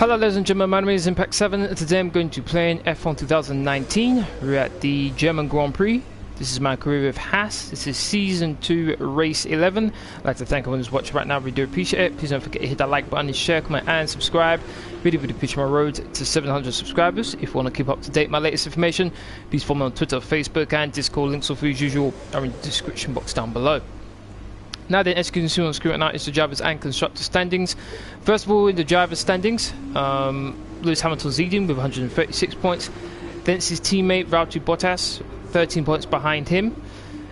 Hello ladies and gentlemen, my name is Impact 7 and today I'm going to play in F1 2019. We're at the German Grand Prix. This is my career with HASS. This is Season 2, Race 11. I'd like to thank everyone who's watching right now. We do appreciate it. Please don't forget to hit that like button, share, comment and subscribe. Really push my road to 700 subscribers. If you want to keep up to date with my latest information, please follow me on Twitter, Facebook and Discord. Links all as usual are in the description box down below. Now then, as you can see on screen right now, is the drivers and constructors standings. First of all, in the drivers standings, Lewis Hamilton's leading with 136 points. Then it's his teammate Valtteri Bottas, 13 points behind him.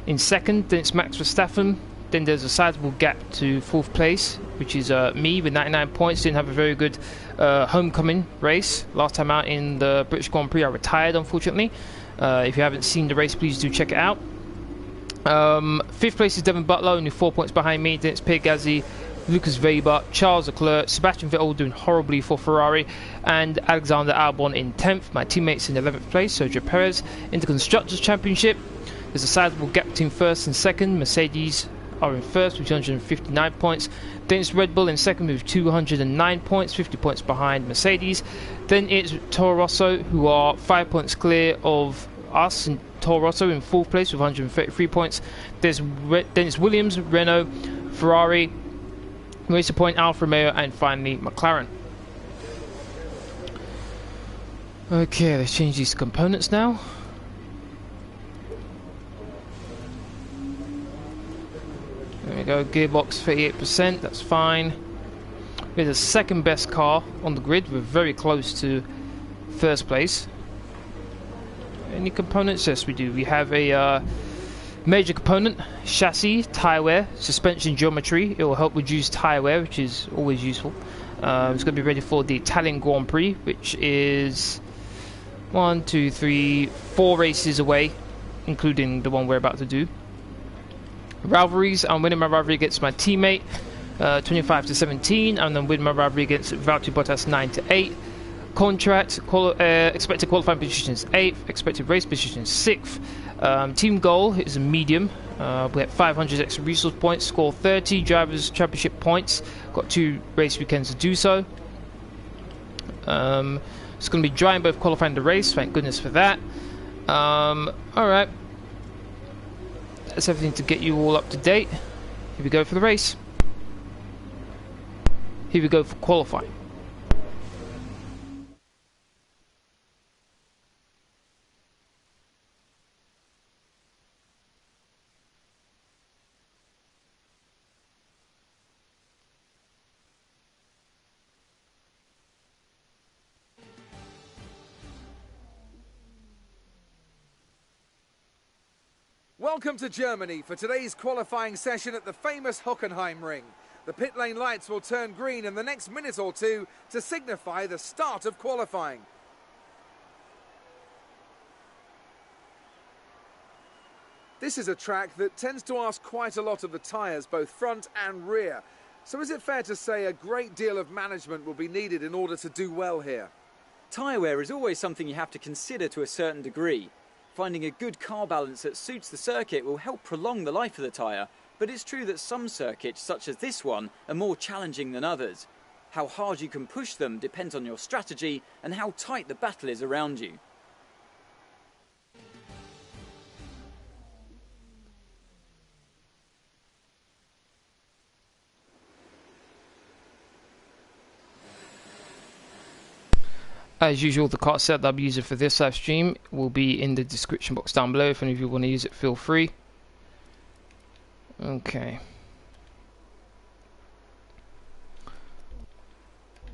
In second, then it's Max Verstappen. Then there's a sizable gap to fourth place, which is me with 99 points. Didn't have a very good homecoming race. Last time out in the British Grand Prix, I retired, unfortunately. If you haven't seen the race, please do check it out. Fifth place is Devin Butler, only 4 points behind me. Then it's Pierre Gasly, Lucas Weber, Charles Leclerc, Sebastian Vettel doing horribly for Ferrari, and Alexander Albon in 10th. My teammates in 11th place, Sergio Perez. In the Constructors' Championship, there's a sizable gap between first and second. Mercedes are in first with 259 points. Then it's Red Bull in second with 209 points, 50 points behind Mercedes. Then it's Toro Rosso, who are 5 points clear of us, and Toro Rosso in fourth place with 133 points. Then it's Williams, Renault, Ferrari, Racer Point, Alfa Romeo, and finally McLaren. Okay, let's change these components now. There we go, gearbox 38%, that's fine. We're the second best car on the grid, we're very close to first place. Any components? Yes, we do. We have a major component, chassis, tyre wear, suspension geometry. It will help reduce tyre wear, which is always useful. It's going to be ready for the Italian Grand Prix, which is 4 races away, including the one we're about to do. Rivalries, I'm winning my rivalry against my teammate, 25-17, and then winning my rivalry against Valtteri Bottas, 9-8. Contract, expected qualifying position is 8th, expected race position is 6th. Team goal is a medium. We have 500 extra resource points, score 30 drivers championship points. Got 2 race weekends to do so. It's going to be dry in both qualifying and the race, thank goodness for that. Alright, that's everything to get you all up to date. Here we go for the race. Here we go for qualifying. Welcome to Germany for today's qualifying session at the famous Hockenheim Ring. The pit lane lights will turn green in the next minute or two to signify the start of qualifying. This is a track that tends to ask quite a lot of the tyres, both front and rear. So is it fair to say a great deal of management will be needed in order to do well here? Tyre wear is always something you have to consider to a certain degree. Finding a good car balance that suits the circuit will help prolong the life of the tyre, but it's true that some circuits, such as this one, are more challenging than others. How hard you can push them depends on your strategy and how tight the battle is around you. As usual, the car set that I'm using for this live stream will be in the description box down below. If any of you want to use it, feel free. Okay.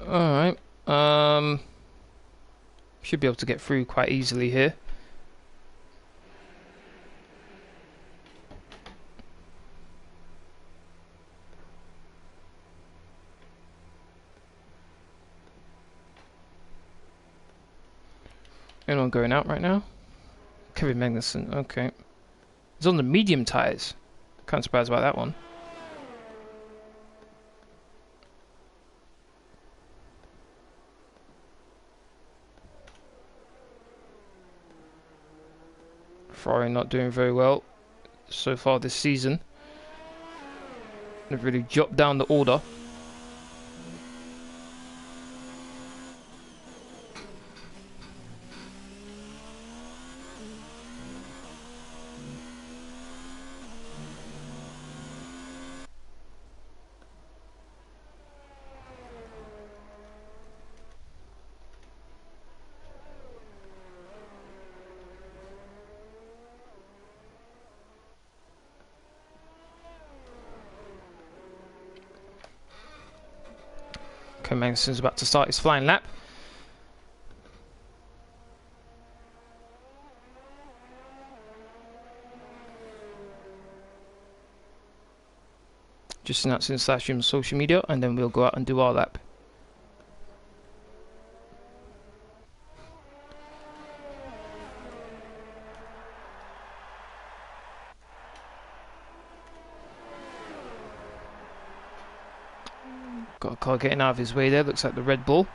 Alright. Should be able to get through quite easily here. Anyone going out right now? Kevin Magnussen, okay. He's on the medium tyres. Kind of surprised about that one. Ferrari not doing very well so far this season. They've really dropped down the order. Okay, Magnussen's about to start his flying lap. Just announcing / on social media, and then we'll go out and do our lap. Got a car getting out of his way there, looks like the Red Bull.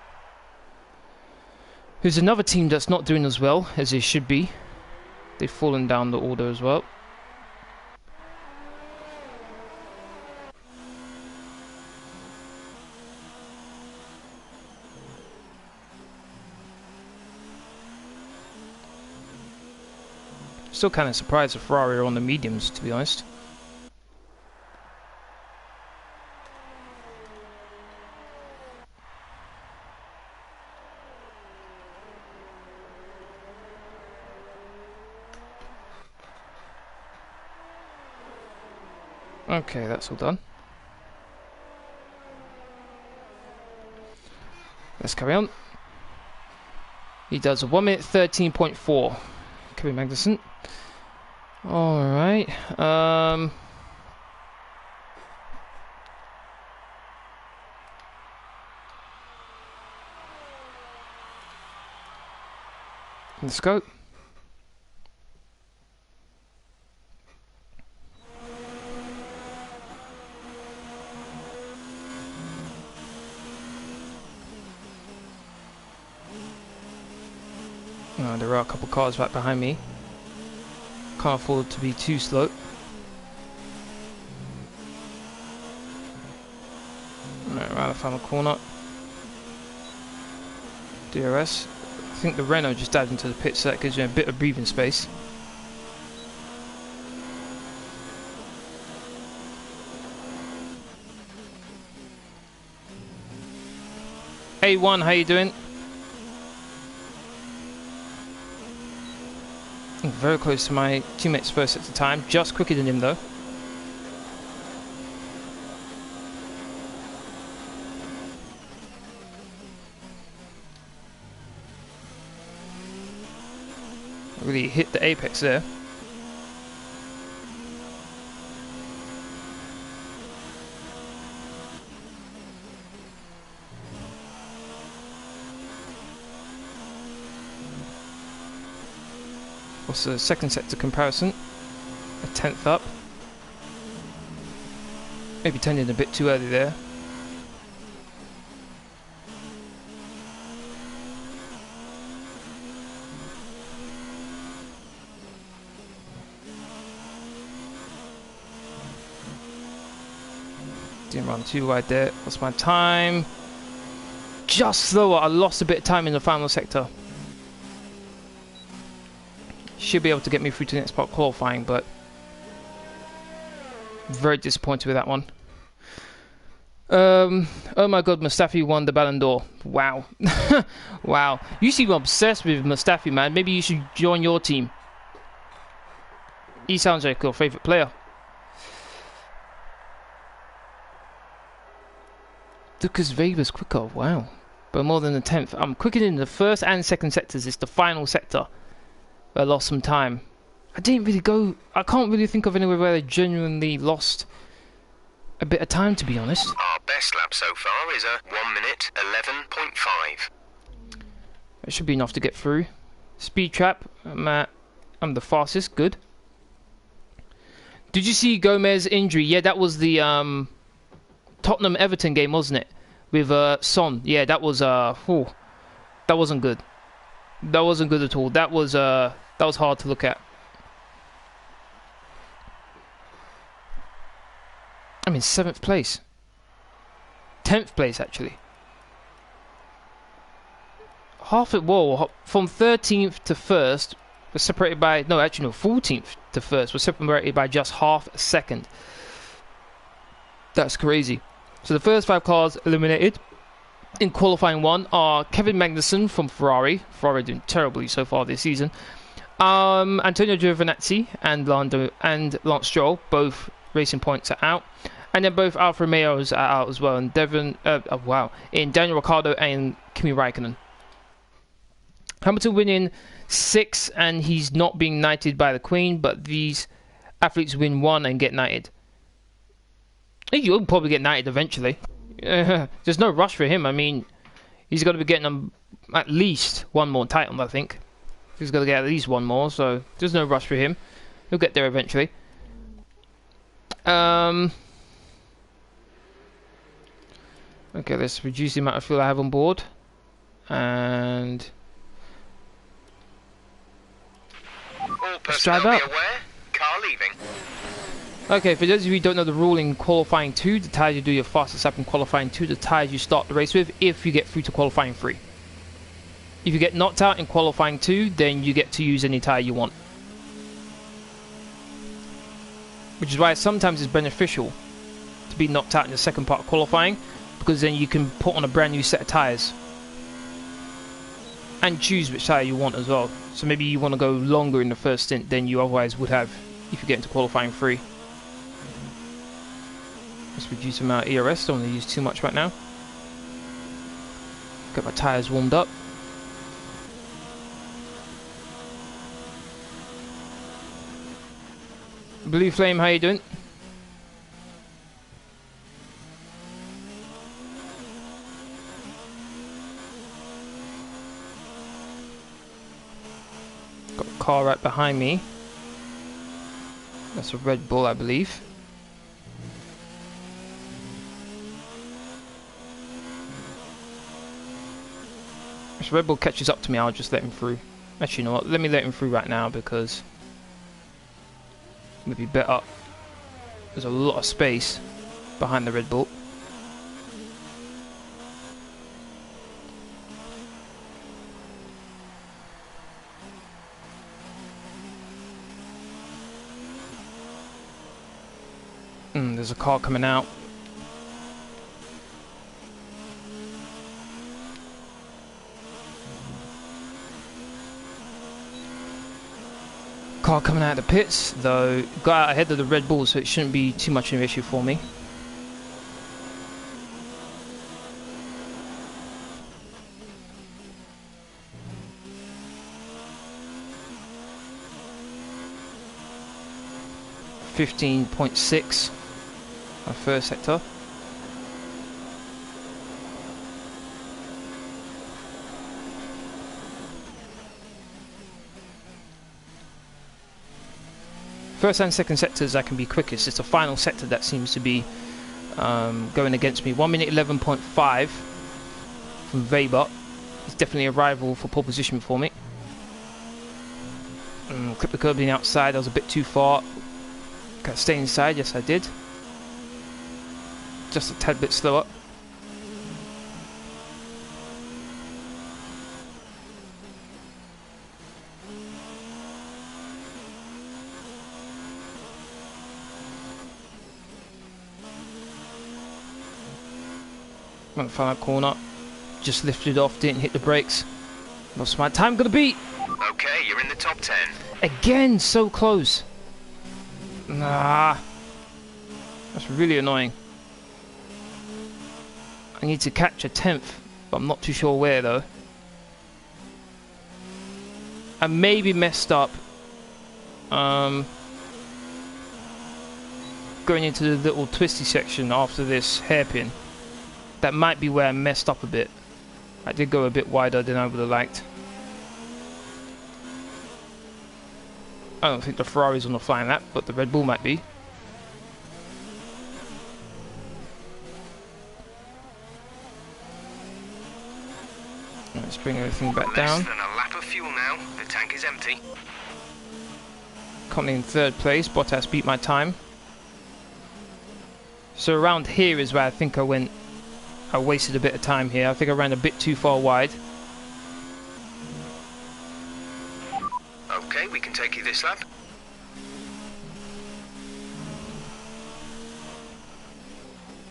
Who's another team that's not doing as well as they should be. They've fallen down the order as well. Still kind of surprised that Ferrari are on the mediums, to be honest. Okay, that's all done. Let's carry on. He does a 1 minute 13.4. Kevin Magnussen. Alright. Let's go. There are a couple cars right behind me. Can't afford to be too slow. Right, around the final corner. DRS. I think the Renault just dived into the pit, so that gives you a bit of breathing space. A1, how you doing? Very close to my teammate's first at the time, just quicker than him though. Really hit the apex there. What's the second sector comparison? A 10th up. Maybe turned in a bit too early there. Didn't run too wide there. What's my time? Just slower. I lost a bit of time in the final sector. Should be able to get me through to the next part of qualifying, but very disappointed with that one. Oh my god, Mustafi won the Ballon d'Or. Wow. Wow. You seem obsessed with Mustafi, man. Maybe you should join your team. He sounds like your favourite player. Lucas Weber's quicker, wow. But more than the 10th. I'm quicker in the first and second sectors. It's the final sector. I lost some time. I didn't really go... I can't really think of anywhere where I genuinely lost a bit of time, to be honest. Our best lap so far is a 1 minute 11.5. It should be enough to get through. Speed trap. I'm the fastest. Good. Did you see Gomez's injury? Yeah, that was the Tottenham Everton game, wasn't it? With Son. Yeah, that was that wasn't good. That wasn't good at all. That was hard to look at. I'm in 7th place. 10th place actually. From 13th to 1st we're separated by 14th to 1st we're separated by just half a second. That's crazy. So the first 5 cars eliminated in qualifying 1 are Kevin Magnussen from Ferrari. Ferrari doing terribly so far this season. Antonio Giovinazzi and Lance Stroll, both racing points are out. And then both Alfa Romeos are out as well, and in Daniel Ricciardo and Kimi Raikkonen. Hamilton winning 6, and he's not being knighted by the Queen, but these athletes win 1 and get knighted. You'll probably get knighted eventually. There's no rush for him. I mean, he's got to be getting at least 1 more title, I think. He's got to get at least 1 more, so there's no rush for him. He'll get there eventually. Okay, let's reduce the amount of fuel I have on board. And All personnel be aware. Car leaving. okay, for those of you who don't know the rule in qualifying 2, the tyres you do your fastest lap in qualifying 2, the tyres you start the race with, if you get through to qualifying 3. If you get knocked out in qualifying 2, then you get to use any tyre you want. Which is why sometimes it's beneficial to be knocked out in the second part of qualifying, because then you can put on a brand new set of tyres. And choose which tyre you want as well. So maybe you want to go longer in the first stint than you otherwise would have if you get into qualifying 3. Let's reduce the amount of ERS, don't want to use too much right now. Get my tyres warmed up. Blue Flame, how you doing? Got a car right behind me. That's a Red Bull, I believe. If Red Bull catches up to me, I'll just let him through. Actually, you know what? Let me let him through right now because maybe better. There's a lot of space behind the Red Bull. There's a car coming out. Car coming out of the pits, though got out ahead of the Red Bull, so it shouldn't be too much of an issue for me. .6 our first sector. First and second sectors I can be quickest. It's the final sector that seems to be going against me. 1 minute 11.5 from Weber. It's definitely a rival for pole position for me. Clip the curb being outside, I was a bit too far. Got to stay inside, yes I did. Just a tad bit slower. On the final corner, just lifted off, didn't hit the brakes. What's my time gonna be? Okay, you're in the top 10. Again, so close. Nah, that's really annoying. I need to catch a 10th, but I'm not too sure where though. I maybe messed up going into the little twisty section after this hairpin. That might be where I messed up a bit. I did go a bit wider than I would have liked. I don't think the Ferrari's on the flying lap, but the Red Bull might be. Let's bring everything back down. Less than a lap of fuel now. The tank is empty. Currently in 3rd place. Bottas beat my time. So around here is where I think I wasted a bit of time here. I think I ran a bit too far wide. Okay, we can take you this lap.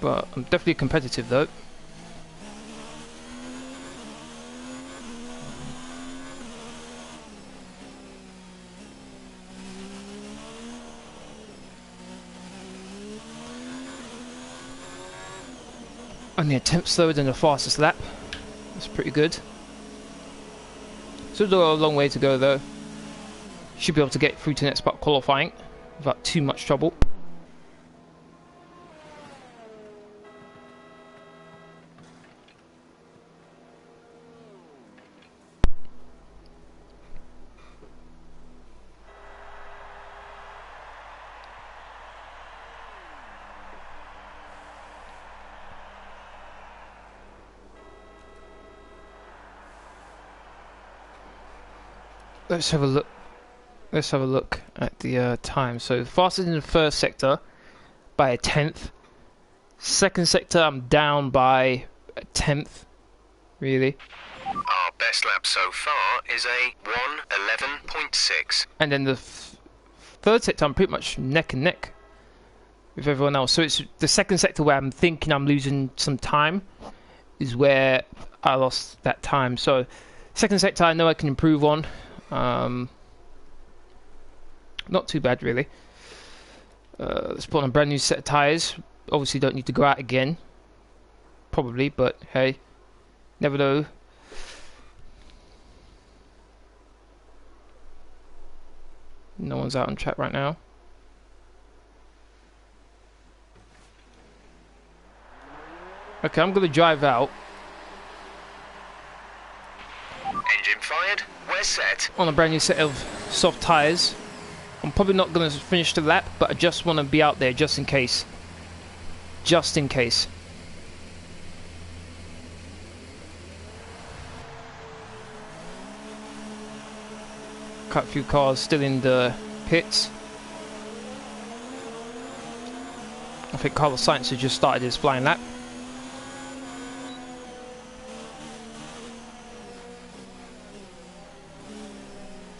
But I'm definitely competitive though. Only a tenth slower than the fastest lap. That's pretty good. So a long way to go though. Should be able to get through to next part qualifying without too much trouble. Let's have a look. Let's have a look at the time. So faster in the first sector by a tenth. Second sector, I'm down by a tenth. Really. Our best lap so far is a 1:11.6. And then the third sector, I'm pretty much neck and neck with everyone else. So it's the second sector where I'm thinking I'm losing some time is where I lost that time. So second sector, I know I can improve on. Not too bad really. Let's put on a brand new set of tyres. Obviously don't need to go out again. Probably, but hey, never know. No one's out on track right now. Okay, I'm going to drive out. Engine fired, we're set. On a brand new set of soft tyres. I'm probably not going to finish the lap, but I just want to be out there just in case. Just in case. Quite a few cars still in the pits. I think Carlos Sainz has just started his flying lap.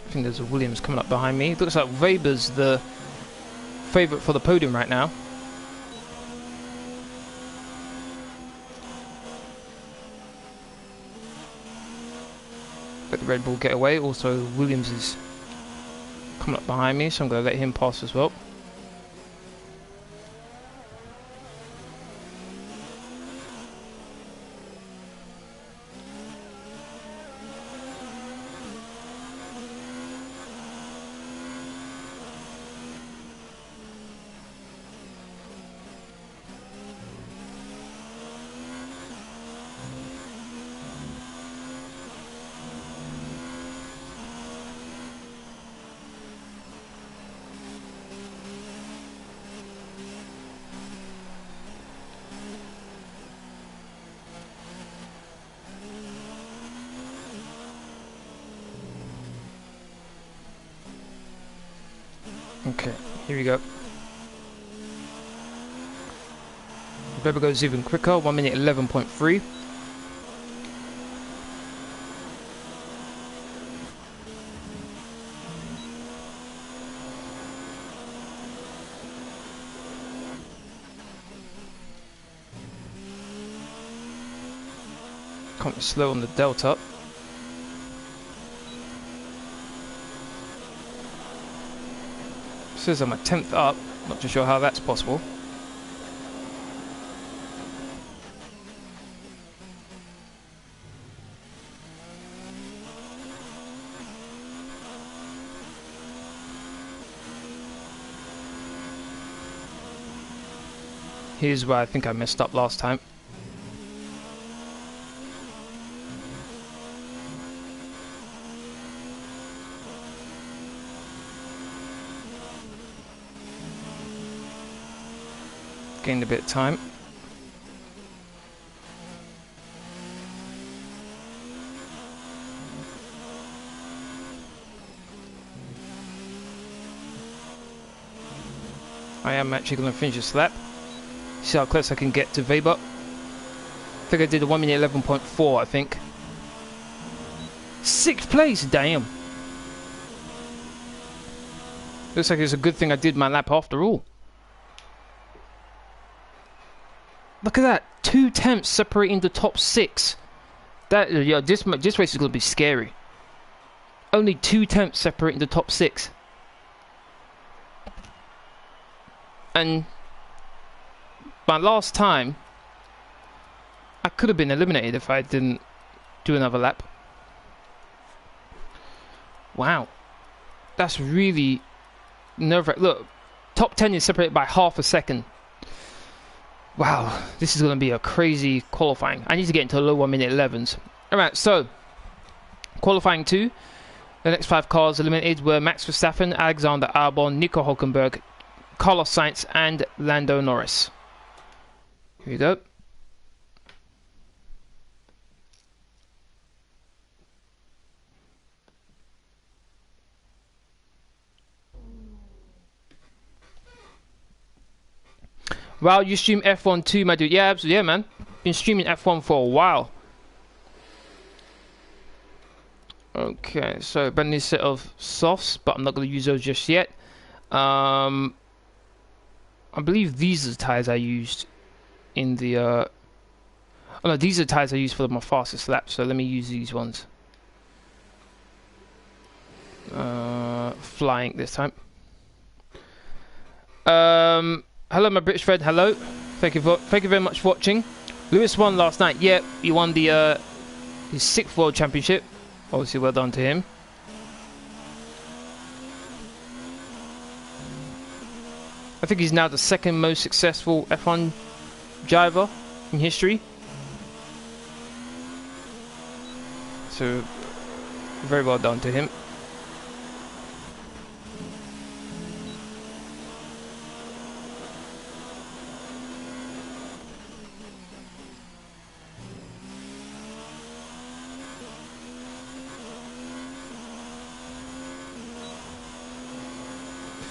I think there's a Williams coming up behind me. Looks like Weber's the favourite for the podium right now. Let the Red Bull get away. Also, Williams is coming up behind me, so I'm going to let him pass as well. Okay, here we go. Weber goes even quicker, 1 minute 11.3. Can't be slow on the delta. Says I'm a tenth up, not too sure how that's possible. Here's where I think I messed up last time. Gained a bit of time. I am actually going to finish this lap. See how close I can get to Weber. I think I did a 1 minute 11.4, I think. 6th place, damn. Looks like it's a good thing I did my lap after all. Look at that, 2 tenths separating the top 6. That yeah, this race is going to be scary. Only 2 tenths separating the top 6. And my last time I could have been eliminated if I didn't do another lap. Wow. That's really nerve-wracking. Look, top 10 is separated by half a second. Wow, this is going to be a crazy qualifying. I need to get into low 1 minute 11s. Alright, so qualifying 2. The next 5 cars eliminated were Max Verstappen, Alexander Albon, Nico Hülkenberg, Carlos Sainz and Lando Norris. Here we go. Wow, you stream F1 too, my dude. Yeah, absolutely. Yeah, man. Been streaming F1 for a while. Okay, so brand new set of softs, but I'm not going to use those just yet. I believe these are the tyres I used in the... oh no, these are the tyres I used for my fastest lap, so let me use these ones. Flying this time. Hello, my British friend. Hello. Thank you very much for watching. Lewis won last night. Yep, he won the his 6th World Championship. Obviously, well done to him. I think he's now the 2nd most successful F1 driver in history. So, very well done to him.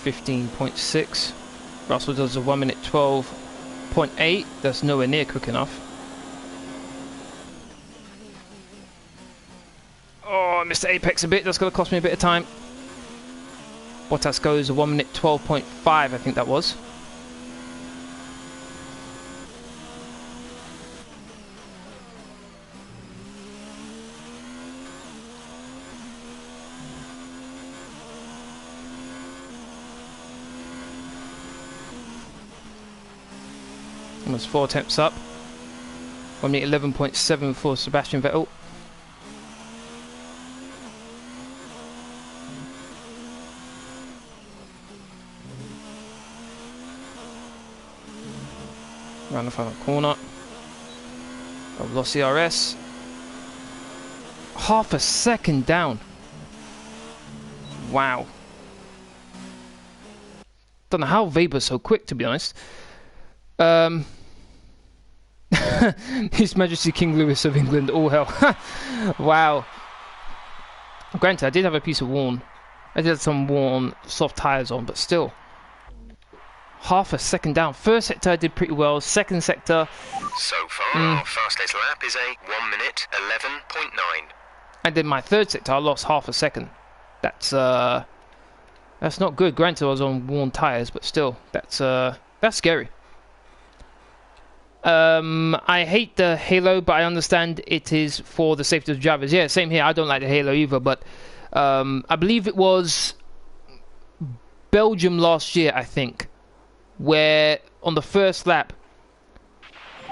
.6. Russell does a 1 minute 12.8. That's nowhere near quick enough. Oh, I missed the apex a bit. That's going to cost me a bit of time. Bottas goes a 1 minute 12.5. I think that was. Almost 4 attempts up. 1 minute 11.7 for Sebastian Vettel. Around the final corner. I've lost the RS. Half a second down. Wow. Don't know how Weber's so quick, to be honest. His Majesty King Louis of England, all hell. Wow. Granted, I did have a piece of worn. I did have some worn soft tyres on, but still. Half a second down. First sector I did pretty well. Second sector... So far, our fastest lap is a 1 minute 11.9. And then my third sector, I lost half a second. That's not good. Granted, I was on worn tyres, but still, that's scary. I hate the halo, but I understand it is for the safety of drivers. Yeah, same here. I don't like the halo either, but I believe it was Belgium last year, I think, where on the first lap...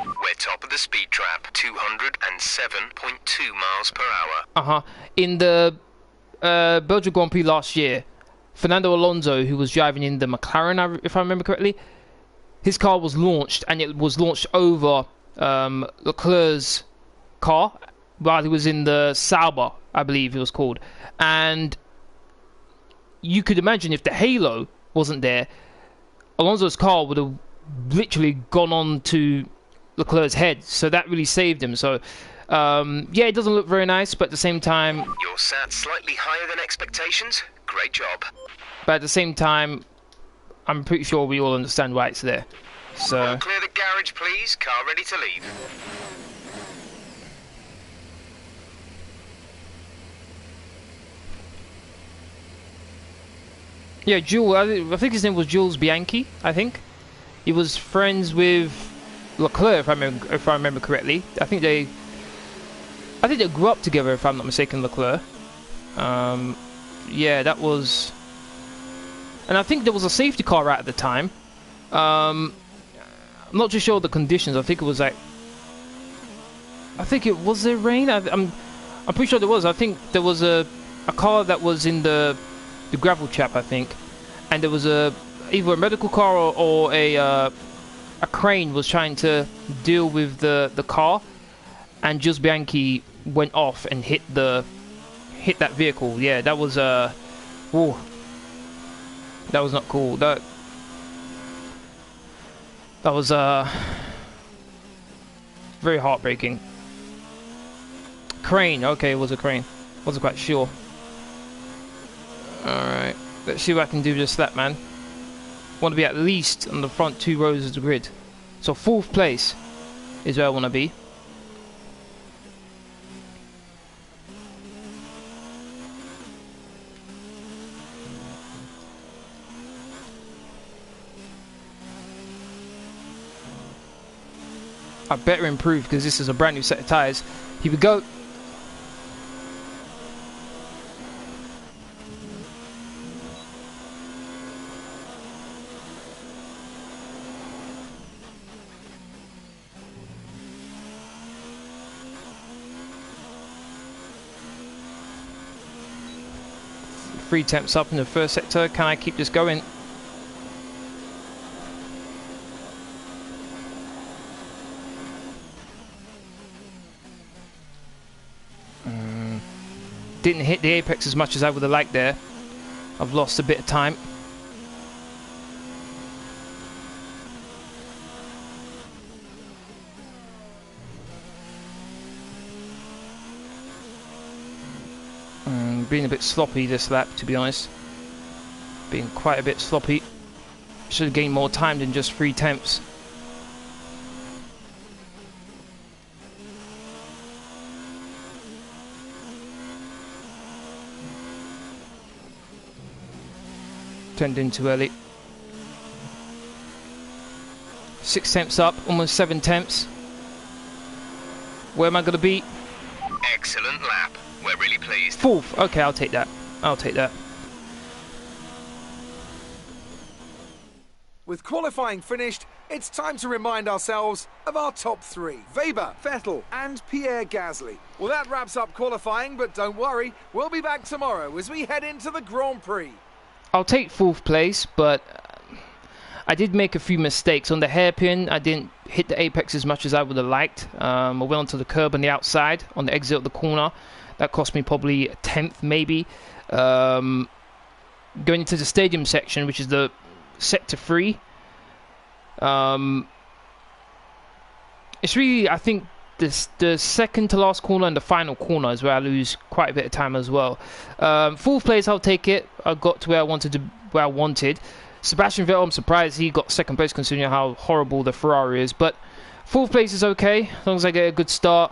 We're top of the speed trap, 207.2 miles per hour. In the Belgian Grand Prix last year, Fernando Alonso, who was driving in the Mclaren, if I remember correctly, his car was launched, and it was launched over Leclerc's car while he was in the Sauber, I believe it was called. And you could imagine if the halo wasn't there, Alonso's car would have literally gone on to Leclerc's head. So that really saved him. So, yeah, it doesn't look very nice, but at the same time... You're sat slightly higher than expectations. Great job. But at the same time, I'm pretty sure we all understand why it's there. So... Clear the garage, please. Car ready to leave. Yeah, Jules, I think his name was Jules Bianchi, I think. He was friends with Leclerc, if I remember correctly. I think they grew up together, if I'm not mistaken, Leclerc. Yeah, that was... And I think there was a safety car out at the time. I'm not too sure of the conditions. I think it was like I think it was there rain. I'm pretty sure there was. I think there was a car that was in the gravel trap, I think, and there was either a medical car or a crane was trying to deal with the car, and Jules Bianchi went off and hit that vehicle. Yeah, that was that was not cool. That was very heartbreaking. Crane, okay, it was a crane. Wasn't quite sure. Alright, let's see what I can do just that, man. Want to be at least on the front 2 rows of the grid. So 4th place is where I want to be. I better improve because this is a brand new set of tyres. Here we go. Three temps up in the first sector. Can I keep this going? Didn't hit the apex as much as I would have liked there. I've lost a bit of time. Being a bit sloppy this lap, to be honest. Being quite a bit sloppy. Should have gained more time than just 3 temps. Turned in too early. 6 temps up, almost 7 temps. Where am I going to be? Excellent lap. We're really pleased. 4th. Okay, I'll take that. I'll take that. With qualifying finished, it's time to remind ourselves of our top 3. Weber, Vettel and Pierre Gasly. Well, that wraps up qualifying, but don't worry, we'll be back tomorrow as we head into the Grand Prix. I'll take 4th place, but I did make a few mistakes. On the hairpin, I didn't hit the apex as much as I would have liked. I went onto the curb on the outside, on the exit of the corner. That cost me probably a 10th, maybe. Going into the stadium section, which is the sector 3. It's really, I think, the second to last corner and the final corner is where I lose quite a bit of time as well. 4th place, I'll take it. I got to where I wanted. Sebastian Vettel, I'm surprised he got 2nd place considering how horrible the Ferrari is. But 4th place is okay as long as I get a good start.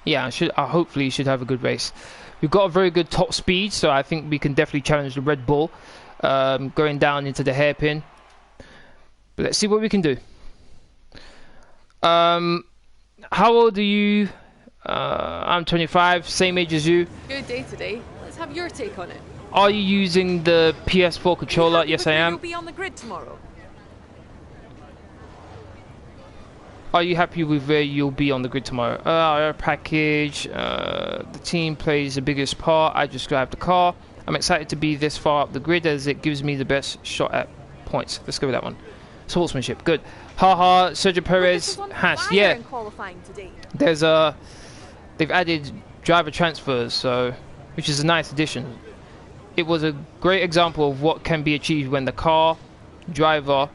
Yeah, I hopefully should have a good race. We've got a very good top speed, so I think we can definitely challenge the Red Bull going down into the hairpin. But let's see what we can do. How old are you? I'm 25, same age as you. Good day today. Let's have your take on it. Are you using the PS4 controller? Yes, I am. You'll be on the grid tomorrow. Are you happy with where you'll be on the grid tomorrow? Our package, the team plays the biggest part. I just drive the car. I'm excited to be this far up the grid as it gives me the best shot at points. Let's go with that one. Sportsmanship, good. Haha, Sergio Perez, HASS, yeah. There's they've added driver transfers, so which is a nice addition. It was a great example of what can be achieved when the car, driver,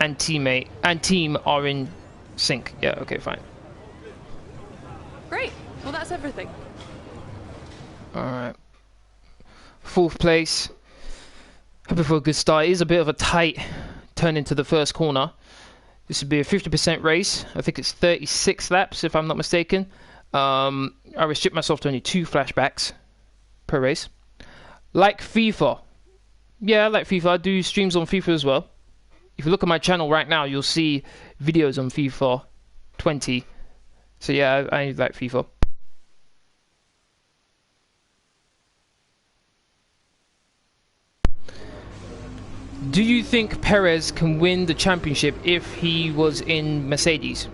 and teammate and team are in sync. Yeah, okay, fine. Great. Well, that's everything. Alright. 4th place. Hoping for a good start. It is a bit of a tight turn into the first corner. This would be a 50% race. I think it's 36 laps, if I'm not mistaken. I restrict myself to only 2 flashbacks per race. Like FIFA. Yeah, I like FIFA. I do streams on FIFA as well. If you look at my channel right now, you'll see videos on FIFA 20. So yeah, I like FIFA. Do you think Perez can win the championship if he was in Mercedes?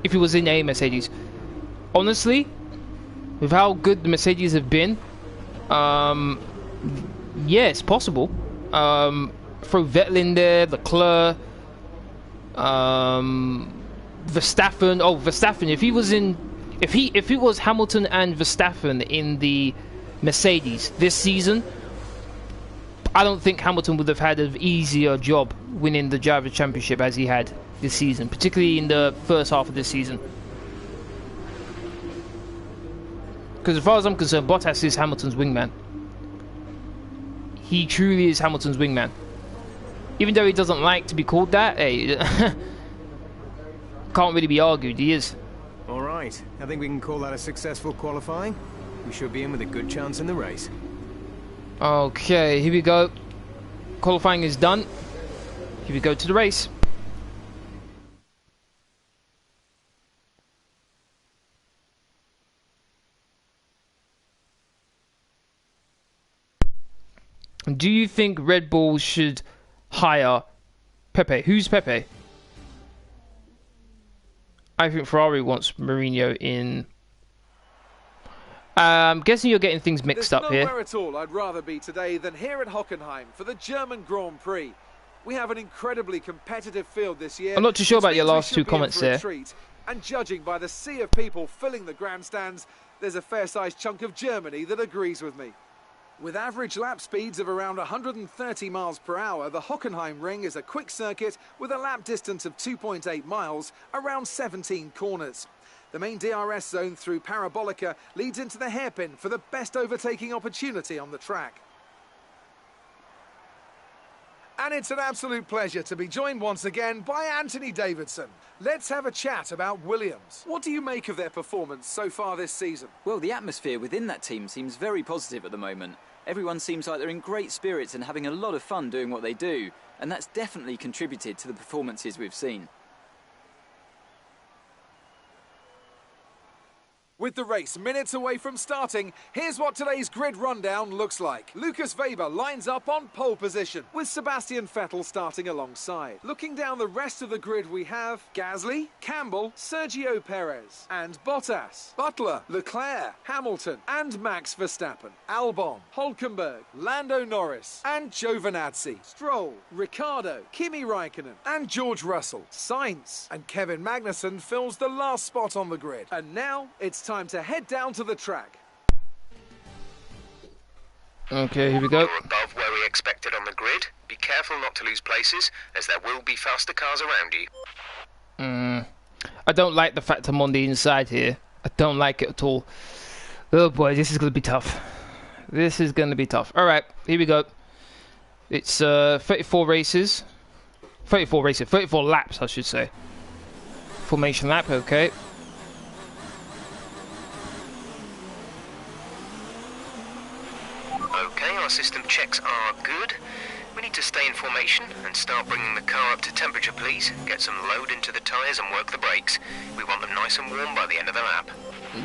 if he was in a Mercedes. Honestly, with how good the Mercedes have been, yeah, it's possible. Throw Vettel in there, Leclerc, Verstappen. Oh, Verstappen. If he was in, if it was Hamilton and Verstappen in the Mercedes this season, I don't think Hamilton would have had an easier job winning the Drivers' Championship as he had this season, particularly in the first half of this season. Because as far as I'm concerned, Bottas is Hamilton's wingman. He truly is Hamilton's wingman. Even though he doesn't like to be called that, hey, can't really be argued, he is. All right, I think we can call that a successful qualifying. We should be in with a good chance in the race. Okay, here we go. Qualifying is done. Here we go to the race. Do you think Red Bull should hire Pepe? Who's Pepe? I think Ferrari wants Mourinho in. I'm guessing you're getting things mixed up here. There's nowhere at all I'd rather be today than here at Hockenheim for the German Grand Prix. We have an incredibly competitive field this year. I'm not too sure about your last two comments there. And judging by the sea of people filling the grandstands, there's a fair-sized chunk of Germany that agrees with me. With average lap speeds of around 130 miles per hour, the Hockenheim Ring is a quick circuit with a lap distance of 2.8 miles, around 17 corners. The main DRS zone through Parabolica leads into the hairpin for the best overtaking opportunity on the track. And it's an absolute pleasure to be joined once again by Anthony Davidson. Let's have a chat about Williams. What do you make of their performance so far this season? Well, the atmosphere within that team seems very positive at the moment. Everyone seems like they're in great spirits and having a lot of fun doing what they do, and that's definitely contributed to the performances we've seen. With the race minutes away from starting, here's what today's grid rundown looks like. Lucas Weber lines up on pole position, with Sebastian Vettel starting alongside. Looking down the rest of the grid, we have Gasly, Campbell, Sergio Perez, and Bottas, Butler, Leclerc, Hamilton, and Max Verstappen, Albon, Hülkenberg, Lando Norris, and Giovinazzi, Stroll, Ricciardo, Kimi Raikkonen, and George Russell. Sainz and Kevin Magnussen fills the last spot on the grid. And now it's time to head down to the track. Okay, here we go. You're above where we expected on the grid. Be careful not to lose places, as there will be faster cars around you. I don't like the fact I'm on the inside here. I don't like it at all. Oh boy, this is going to be tough. This is going to be tough. Alright, here we go. It's 34 races. 34 laps, I should say. Formation lap, okay. Okay, our system checks are good. We need to stay in formation and start bringing the car up to temperature, please. Get some load into the tyres and work the brakes. We want them nice and warm by the end of the lap.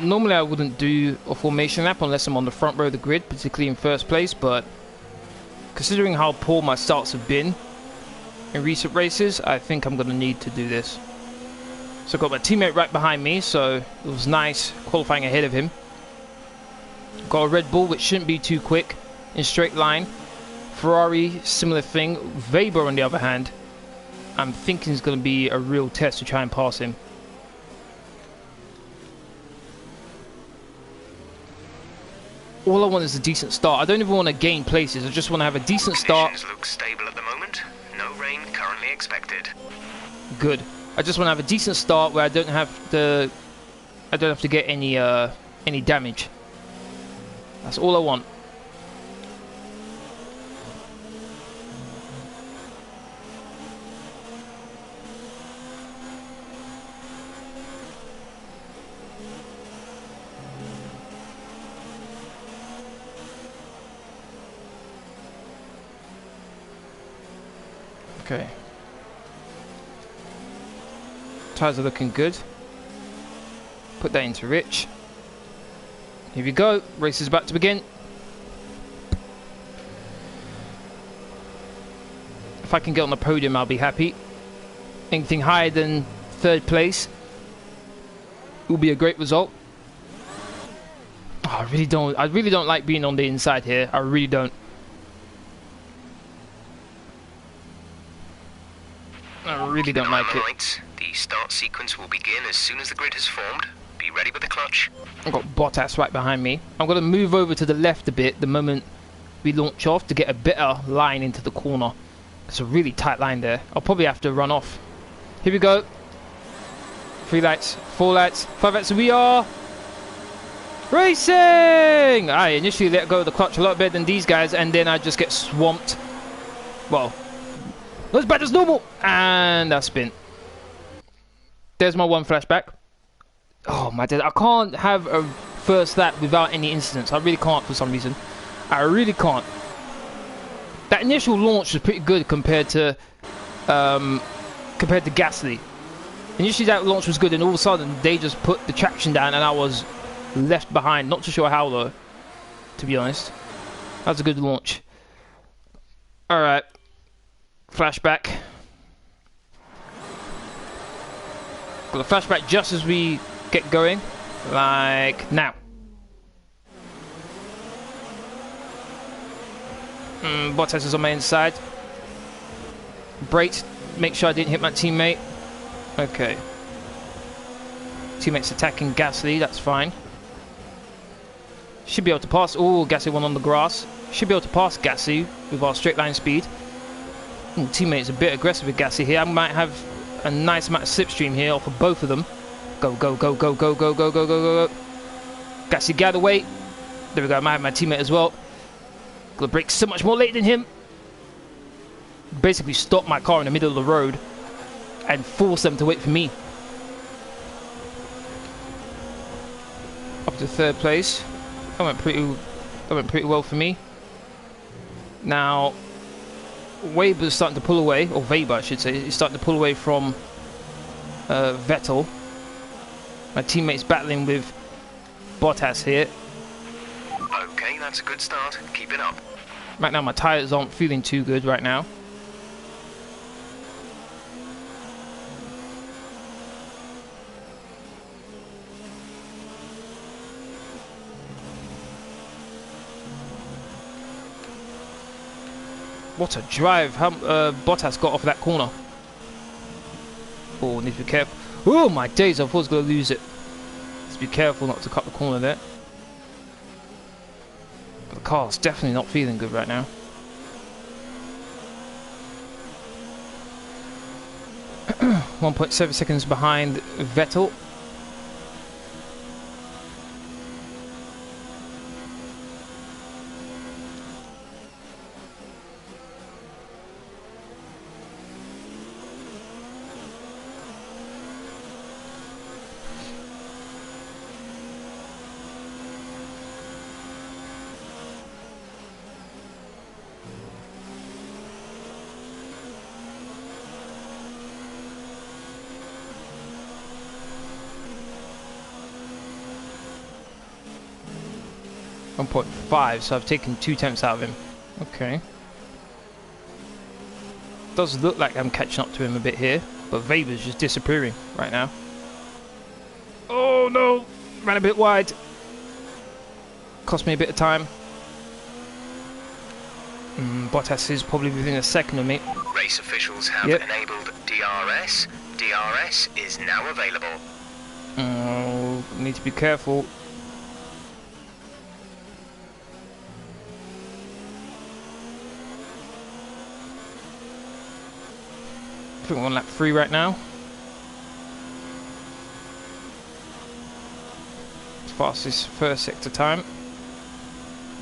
Normally I wouldn't do a formation lap unless I'm on the front row of the grid, particularly in first place, but considering how poor my starts have been in recent races, I think I'm going to need to do this. So I've got my teammate right behind me, so it was nice qualifying ahead of him. Got a Red Bull, which shouldn't be too quick in straight line. Ferrari, similar thing. Weber, on the other hand, I'm thinking is going to be a real test to try and pass him. All I want is a decent start. I don't even want to gain places. I just want to have a decent start. Conditions look stable at the moment. No rain currently expected. Good. I just want to have a decent start where I don't have to get any damage. That's all I want. Okay. Tyres are looking good. Put that into Rich. Here we go. Race is about to begin. If I can get on the podium, I'll be happy. Anything higher than third place will be a great result. Oh, I really don't like being on the inside here. I really don't. I really don't like it. Right. The start sequence will begin as soon as the grid has formed. Be ready with the clutch. I've got Bottas right behind me. I'm going to move over to the left a bit the moment we launch off to get a better line into the corner. It's a really tight line there. I'll probably have to run off. Here we go. 3 lights, 4 lights, 5 lights. We are racing! I initially let go of the clutch a lot better than these guys, and then I just get swamped. Well, not as bad as normal. And I spin. There's my 1 flashback. Oh my god, I can't have a first lap without any incidents. I really can't for some reason. I really can't. That initial launch was pretty good compared to Gasly. Initially that launch was good, and all of a sudden they just put the traction down and I was left behind. Not too sure how though, to be honest. That was a good launch. Alright. Flashback. Got a flashback just as we get going. Like now. Bottas is on my inside. Braked. Make sure I didn't hit my teammate. Okay. Teammate's attacking Gasly. That's fine. Should be able to pass. Oh, Gasly went on the grass. Should be able to pass Gasly with our straight line speed. Teammate's a bit aggressive with Gasly here. I might have a nice amount of slipstream here off of both of them. Go, go, go, go, go, go, go, go, go, go, go. Gasly, gather weight. There we go. I might have my teammate as well. Got to brake so much more late than him. Basically stop my car in the middle of the road and force them to wait for me. Up to 3rd place. That went pretty well for me. Now Weber's starting to pull away, or Weber I should say. He's starting to pull away from Vettel. My teammate's battling with Bottas here. Okay, that's a good start. Keep it up. Right now my tyres aren't feeling too good right now. What a drive Bottas got off that corner. Oh, need to be careful. Oh my days, I thought I was going to lose it. Let's be careful not to cut the corner there. But the car's definitely not feeling good right now. .7 seconds behind Vettel. .5, so I've taken 2 tenths out of him. Okay. Does look like I'm catching up to him a bit here, but Weber's just disappearing right now. Oh no! Ran a bit wide. Cost me a bit of time. Bottas is probably within a second of me. Race officials have enabled DRS. DRS is now available. Oh, need to be careful. I think we're on lap 3 right now. Fastest first sector time.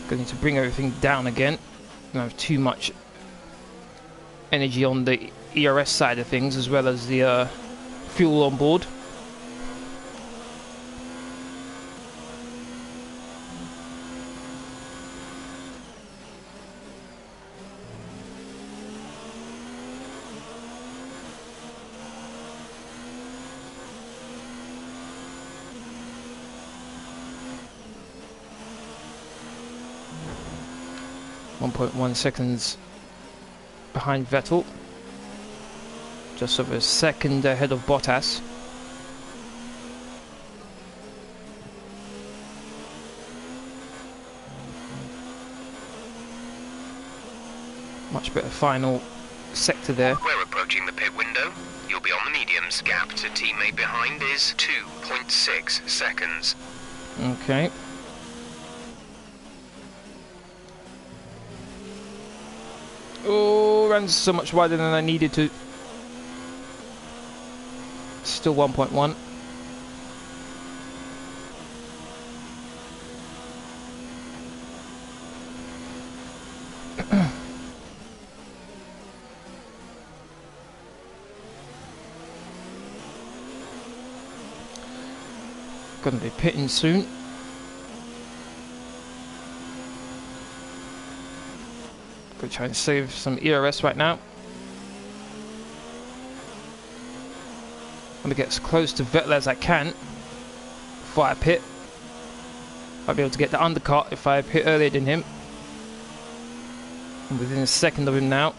Going to bring everything down again. Don't have too much energy on the ERS side of things, as well as the fuel on board. .1 seconds behind Vettel, just over a second ahead of Bottas. Much better final sector there. We're approaching the pit window. You'll be on the mediums. Gap to teammate behind is 2.6 seconds. Okay. Oh, ran so much wider than I needed to. Still 1.1. Gonna be pitting soon. Gonna try and save some ERS right now. I'm gonna get as close to Vettel as I can before I pit. I'll be able to get the undercut if I pit earlier than him. I'm within a second of him now.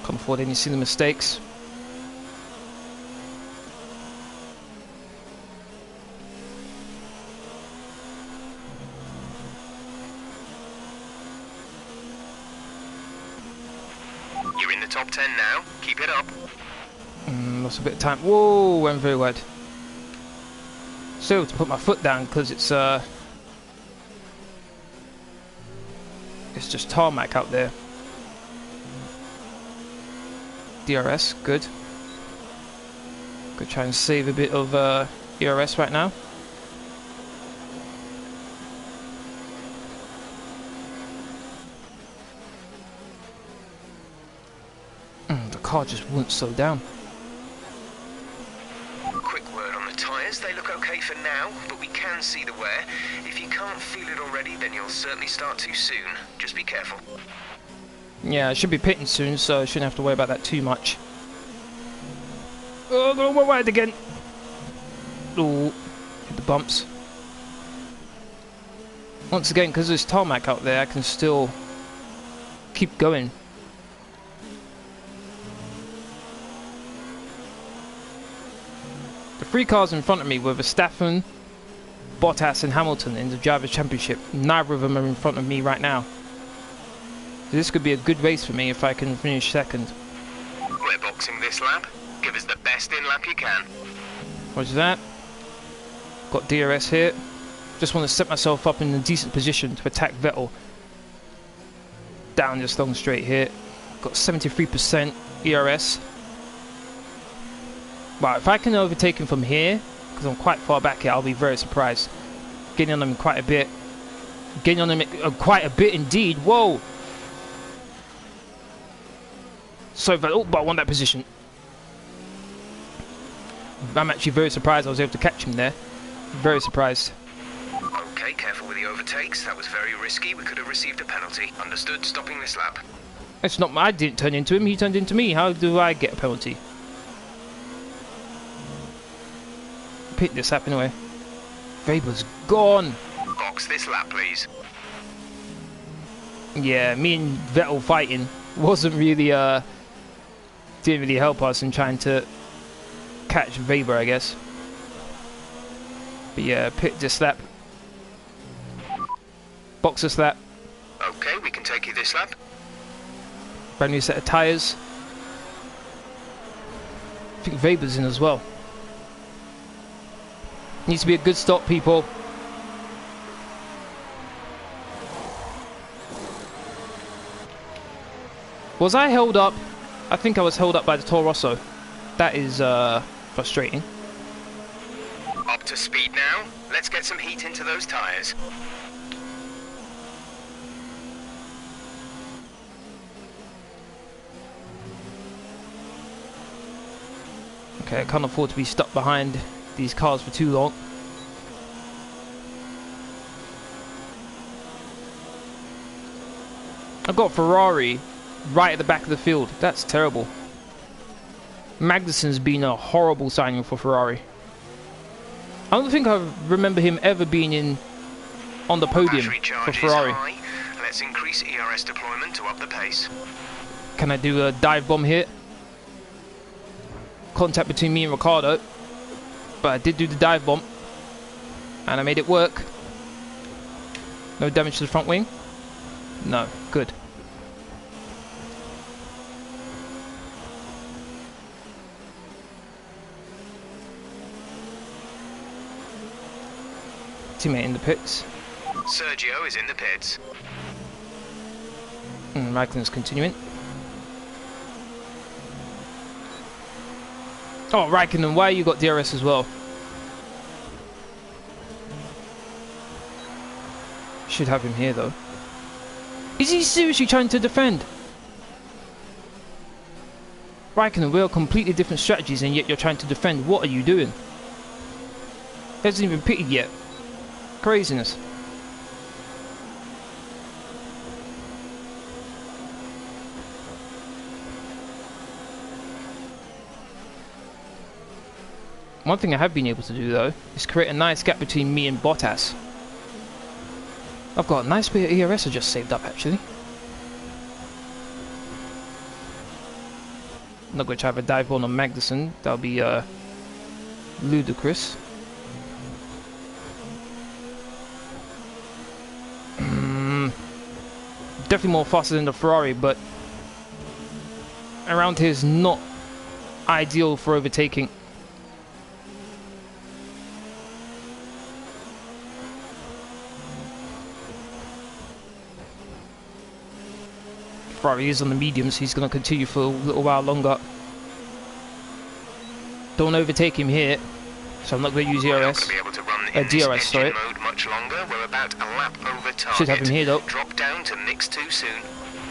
Can't afford any silly mistakes. You're in the top 10 now. Keep it up. Lost a bit of time. Whoa, went very wide. Still to put my foot down because it's just tarmac out there. DRS, good. Gonna try and save a bit of ERS right now. The car just wouldn't slow down. Quick word on the tyres. They look okay for now, but we can see the wear. If you can't feel it already, then you'll certainly start too soon. Just be careful. Yeah, I should be pitting soon, so I shouldn't have to worry about that too much. Oh, go wide again. Oh, hit the bumps. Once again, because there's tarmac out there, I can still keep going. The three cars in front of me were Verstappen, Bottas and Hamilton in the Drivers' Championship. Neither of them are in front of me right now. So this could be a good race for me if I can finish second. We're boxing this lap. Give us the best in lap you can. Roger that. Got DRS here. Just want to set myself up in a decent position to attack Vettel. Down this long straight here. Got 73% ERS. Right, if I can overtake him from here, because I'm quite far back here, I'll be very surprised. Getting on him quite a bit. Getting on him quite a bit indeed. Whoa! So, but I won that position. I'm actually very surprised I was able to catch him there. Very surprised. Okay, careful with the overtakes. That was very risky. We could have received a penalty. Understood. Stopping this lap. It's not. I didn't turn into him. He turned into me. How do I get a penalty? Pit this lap anyway. Weber's gone. Box this lap, please. Yeah, me and Vettel fighting wasn't really didn't really help us in trying to catch Weber, I guess. But yeah, pit this lap. Box this lap. Okay, we can take you this lap. Brand new set of tyres. I think Weber's in as well. Needs to be a good stop, people. Was I held up? I think I was held up by the Toro Rosso. That is frustrating. Up to speed now. Let's get some heat into those tyres. Okay, I can't afford to be stuck behind these cars for too long. I've got Ferrari right at the back of the field. That's terrible. Magnussen's been a horrible signing for Ferrari. I don't think I remember him ever being in on the podium for Ferrari. Let's increase ERS deployment to up the pace. Can I do a dive bomb here? Contact between me and Ricciardo. But I did do the dive bomb. And I made it work. No damage to the front wing. No. Good. Teammate in the pits. Sergio is in the pits. Raikkonen's continuing. Oh, Raikkonen, why you got DRS as well? Should have him here though. Is he seriously trying to defend? Raikkonen, we're completely different strategies and yet you're trying to defend. What are you doing? He hasn't even pitted yet. Craziness. One thing I have been able to do though is create a nice gap between me and Bottas. I've got a nice bit of ERS I just saved up actually. I'm not going to try to dive on Magnussen, that'll be ludicrous. Definitely more faster than the Ferrari, but around here is not ideal for overtaking. Ferrari is on the mediums, so he's going to continue for a little while longer. Don't overtake him here, so I'm not going to use ERS. DRS, sorry. Mode much longer. We're about a lap over target. Should have him here though. Drop down to mix too soon.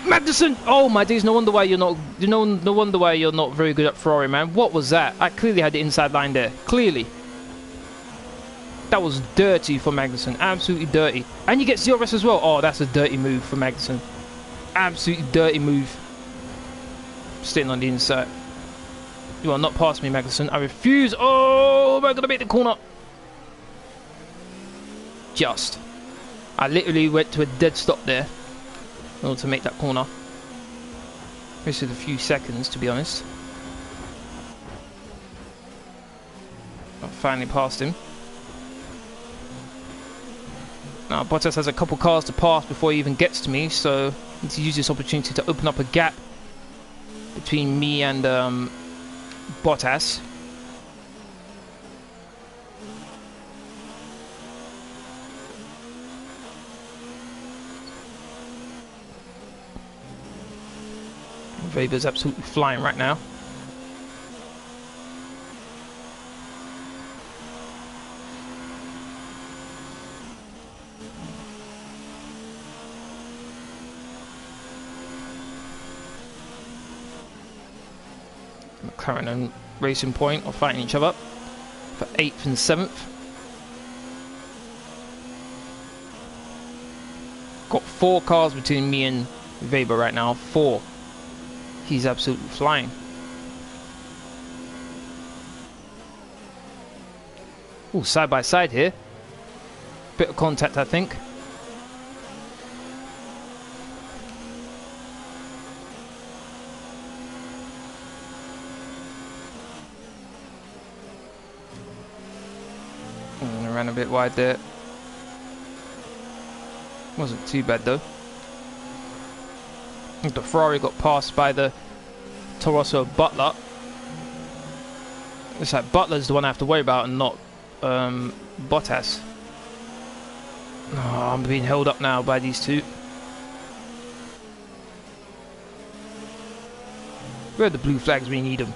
Magnussen! Oh my days! No wonder why you're not. No wonder why you're not very good at Ferrari, man. What was that? I clearly had the inside line there. Clearly. That was dirty for Magnussen. Absolutely dirty. And you get DRS as well. Oh, that's a dirty move for Magnussen. Absolutely dirty move. Sitting on the inside. You are not past me, Magnussen. I refuse. Oh, am I gonna make the corner? Just. I literally went to a dead stop there in order to make that corner. Wasted a few seconds, to be honest. I finally passed him. Now Bottas has a couple cars to pass before he even gets to me, so I need to use this opportunity to open up a gap between me and Bottas. Weber's absolutely flying right now. Mclaren and Racing Point are fighting each other for 8th and 7th. Got 4 cars between me and Weber right now. 4. He's absolutely flying. Ooh, side by side here. Bit of contact, I think. I ran a bit wide there. Wasn't too bad though. The Ferrari got passed by the Toro Rosso Butler. It's like Butler's the one I have to worry about and not Bottas. Oh, I'm being held up now by these two. Where are the blue flags? We need them.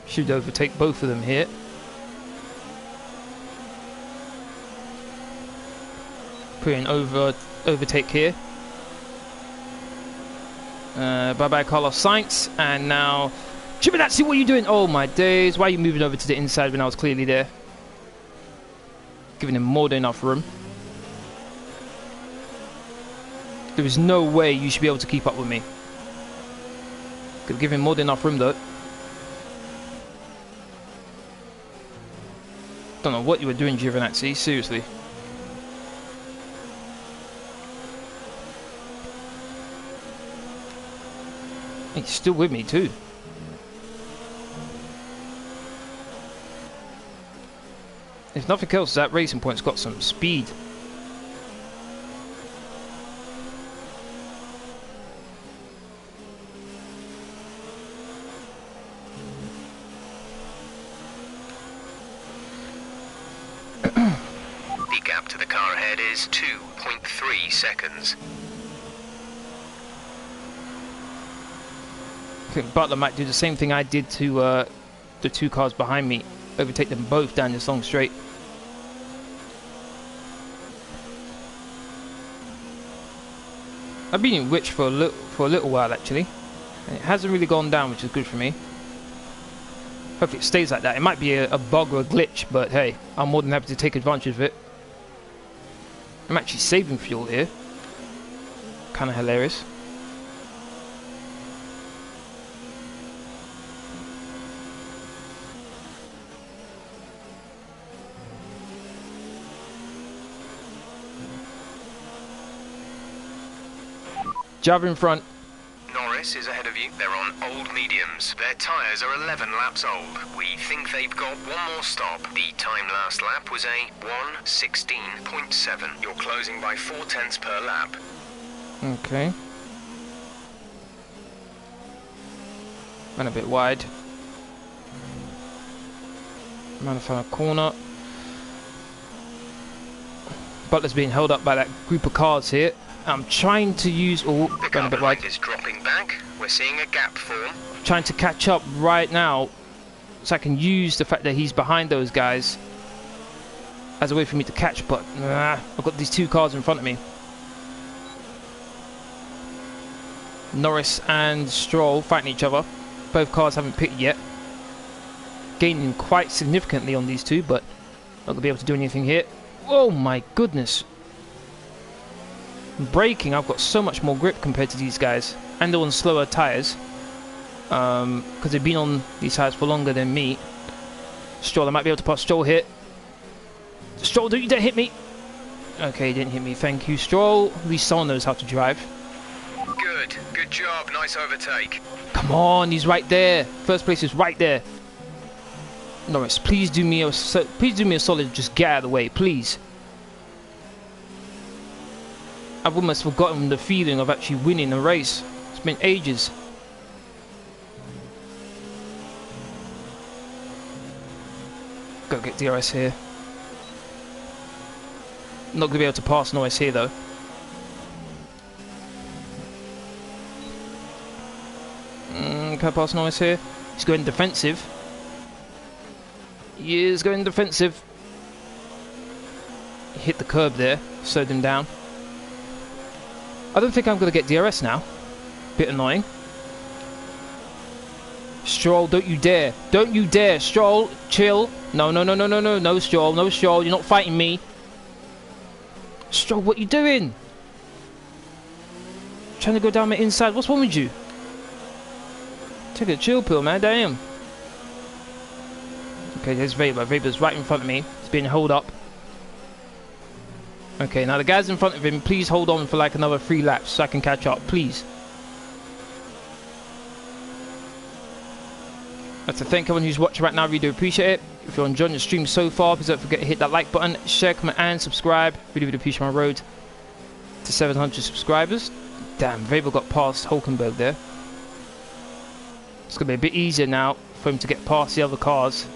Should overtake both of them here. Putting overtake here. Bye-bye Carlos Sainz. And now Giovinazzi, what are you doing? Oh my days, why are you moving over to the inside when I was clearly there? Giving him more than enough room. There is no way you should be able to keep up with me. Could give him more than enough room though. Don't know what you were doing, Giovinazzi, seriously. He's still with me too. If nothing else, that Racing Point's got some speed. The gap to the car ahead is 2.3 seconds. I think Butler might do the same thing I did to the two cars behind me. Overtake them both down this long straight. I've been in Witch for a little while actually, and it hasn't really gone down, which is good for me. Hopefully it stays like that. It might be a bug or a glitch, but hey, I'm more than happy to take advantage of it. I'm actually saving fuel here. Kind of hilarious. Java in front. Norris is ahead of you. They're on old mediums. Their tyres are 11 laps old. We think they've got one more stop. The time last lap was a 1:16.7. You're closing by 0.4 per lap. Okay. Went a bit wide. Ran a final corner. Butler's being held up by that group of cars here. I'm trying to use... Oh, The going a bit carbon wide. light is dropping back. We're seeing a gap form. Trying to catch up right now so I can use the fact that he's behind those guys as a way for me to catch, but I've got these two cars in front of me. Norris and Stroll fighting each other. Both cars haven't pitted yet. Gaining quite significantly on these two, but not going to be able to do anything here. Oh my goodness. Braking, I've got so much more grip compared to these guys, and they're on slower tyres because they've been on these tyres for longer than me. Stroll, I might be able to pass Stroll here. Stroll, don't you dare hit me. Okay, he didn't hit me, thank you Stroll. At least someone knows how to drive. Good job. Nice overtake. Come on, he's right there. First place is right there. Norris, please do me a solid, just get out of the way, please. I've almost forgotten the feeling of actually winning a race. It's been ages. Go get DRS here. Not going to be able to pass Norris here though. Can I pass Norris here? He's going defensive. He is going defensive. He hit the curb there, slowed him down. I don't think I'm going to get DRS now. Bit annoying. Stroll, don't you dare. Don't you dare. Stroll, chill. No, no, no, no, no, no. No, Stroll. No, Stroll. You're not fighting me. Stroll, what you doing? Trying to go down my inside. What's wrong with you? Take a chill pill, man. Damn. Okay, there's Weber. Weber's right in front of me. He's being held up. Okay, now the guys in front of him, please hold on for like another 3 laps so I can catch up, please. I'd like to thank everyone who's watching right now, really do appreciate it. If you're enjoying the stream so far, please don't forget to hit that like button, share, comment and subscribe. Really, really appreciate my road to 700 subscribers. Damn, Weber got past Hulkenberg there. It's going to be a bit easier now for him to get past the other cars.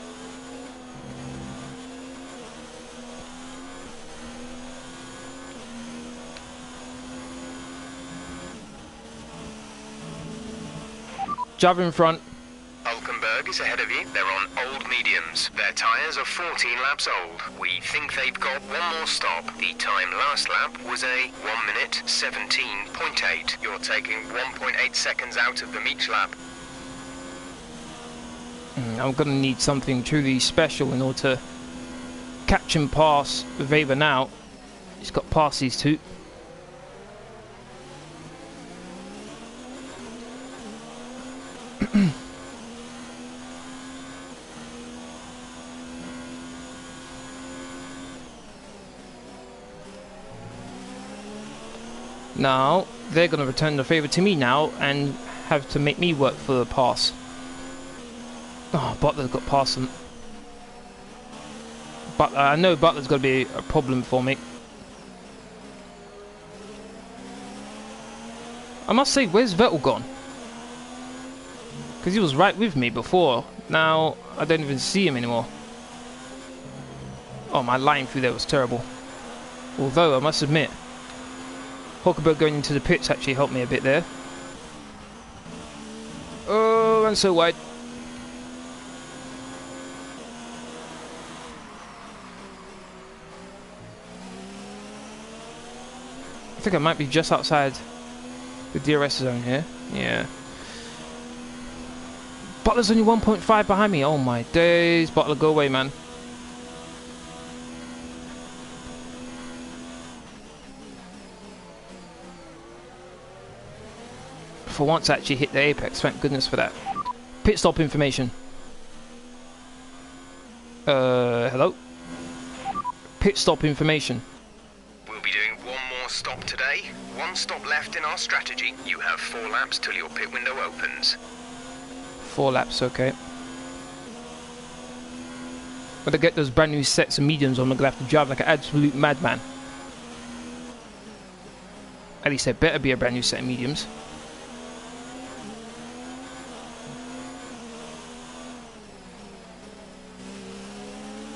Java in front. Hulkenberg is ahead of you. They're on old mediums. Their tyres are 14 laps old. We think they've got one more stop. The time last lap was a 1:17.8. You're taking 1.8 seconds out of them each lap. I'm going to need something truly special in order to catch and pass Weber now. He's got past these two. Now, they're going to return the favour to me now and have to make me work for the pass. Oh, Butler's got past him. But I know Butler's got to be a problem for me. I must say, where's Vettel gone? Because he was right with me before. Now I don't even see him anymore. Oh, my line through there was terrible. Although I must admit, Hulkenberg going into the pits actually helped me a bit there. Oh, and so wide. I think I might be just outside the DRS zone here. Yeah. Butler's only 1.5 behind me. Oh my days. Butler, go away, man. For once I actually hit the apex. Thank goodness for that. Pit stop information. Hello? Pit stop information. We'll be doing one more stop today. One stop left in our strategy. You have 4 laps till your pit window opens. 4 laps, okay. When I get those brand new sets of mediums, I'm gonna have to drive like an absolute madman. At least there better be a brand new set of mediums.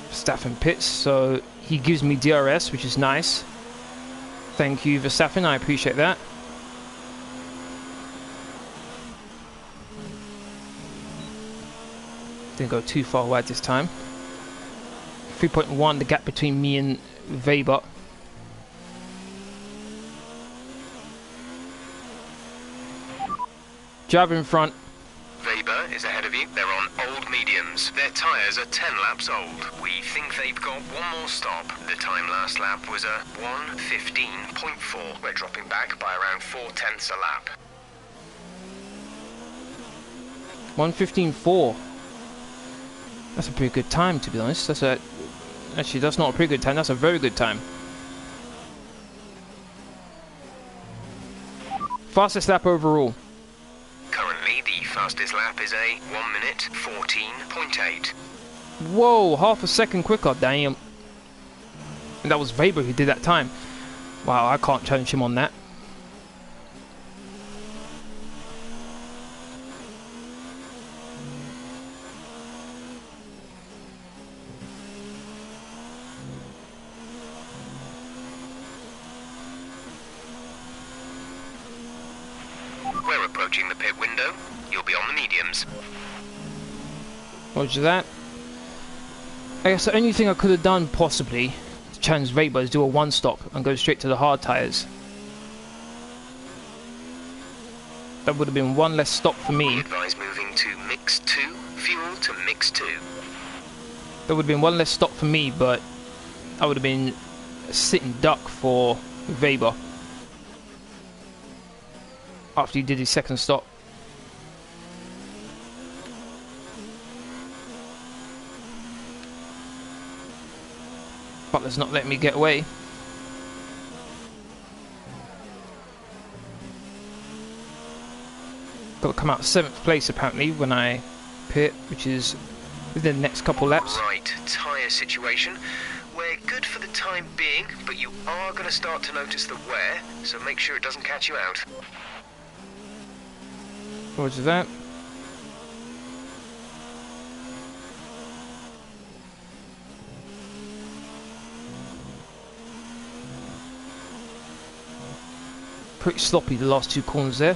Verstappen pits, so he gives me DRS, which is nice. Thank you, Verstappen, I appreciate that. Didn't go too far wide this time. 3.1, the gap between me and Weber. Driver in front. Weber is ahead of you. They're on old mediums. Their tyres are 10 laps old. We think they've got one more stop. The time last lap was a 1:15.4. We're dropping back by around 0.4 a lap. 1:15.4. That's a pretty good time, to be honest. Actually, that's not a pretty good time. That's a very good time. Fastest lap overall. Currently, the fastest lap is a 1:14.8. Whoa, half a second quicker, damn. And that was Weber who did that time. Wow, I can't challenge him on that. We're approaching the pit window. You'll be on the mediums. Roger that. I guess the only thing I could have done possibly to challenge Weber is do a 1-stop and go straight to the hard tyres. That would have been one less stop for me. We advise moving to mix 2, fuel to mix 2. That would have been one less stop for me, but I would have been a sitting duck for Weber after he did his second stop. Butler's not letting me get away. Got to come out 7th place apparently when I pit, which is within the next couple laps. Right, tyre situation. We're good for the time being, but you are going to start to notice the wear, so make sure it doesn't catch you out. Roger that. Pretty sloppy the last 2 corners there.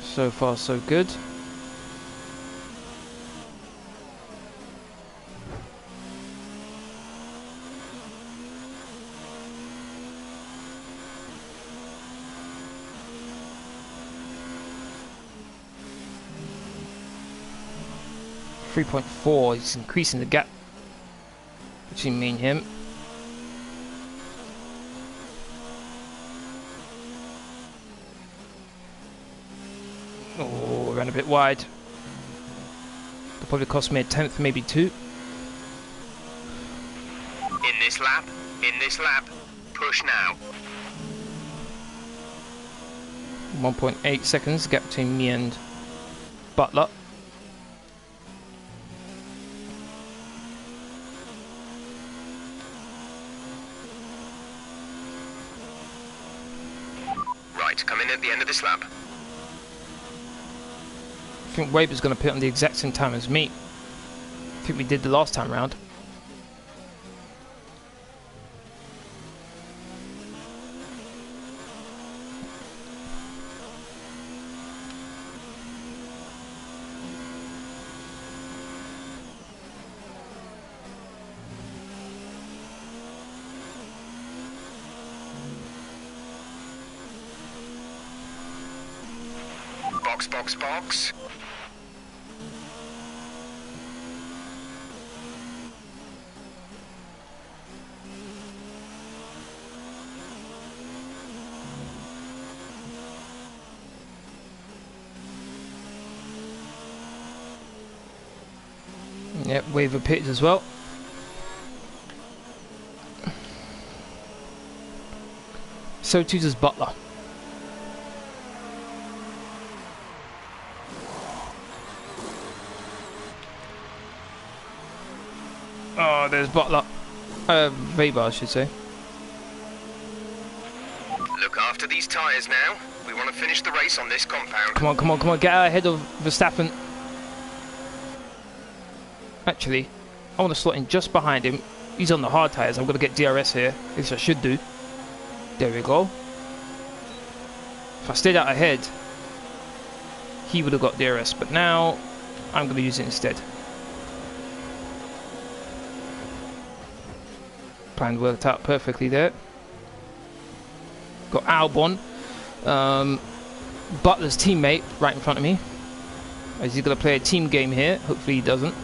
So far, so good. 3.4. He's increasing the gap between me and him. Oh, ran a bit wide. That'll probably cost me a tenth, maybe two. In this lap, push now. 1.8 seconds gap between me and Butler. Right, come in at the end of this lap. I think Weber's going to pit on the exact same time as me. I think we did the last time round. Box. Yep, Weber pitted as well. So too does Butler. Oh, there's Butler. Weber, I should say. Look after these tyres now. We want to finish the race on this compound. Come on, get out ahead of Verstappen. Actually, I want to slot in just behind him. He's on the hard tyres. I'm going to get DRS here. At least I should do. There we go. If I stayed out ahead, he would have got DRS. But now, I'm going to use it instead. Plan worked out perfectly there. Got Albon, Butler's teammate, right in front of me. Is he going to play a team game here? Hopefully he doesn't.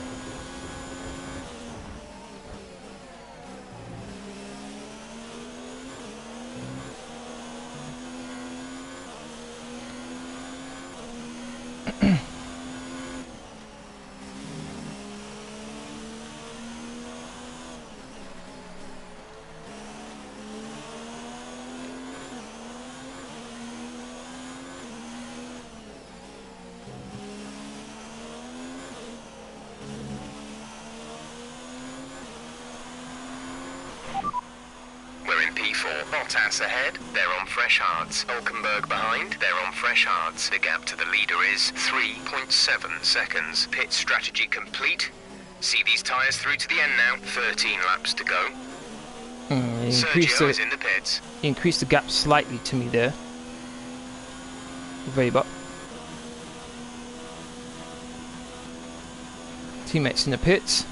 Bottas ahead, they're on fresh hards. Hulkenberg behind, they're on fresh hards. The gap to the leader is 3.7 seconds. Pit strategy complete. See these tyres through to the end now. 13 laps to go. Sergio is in the pits. He increased the gap slightly to me there. Weber. Teammates in the pits.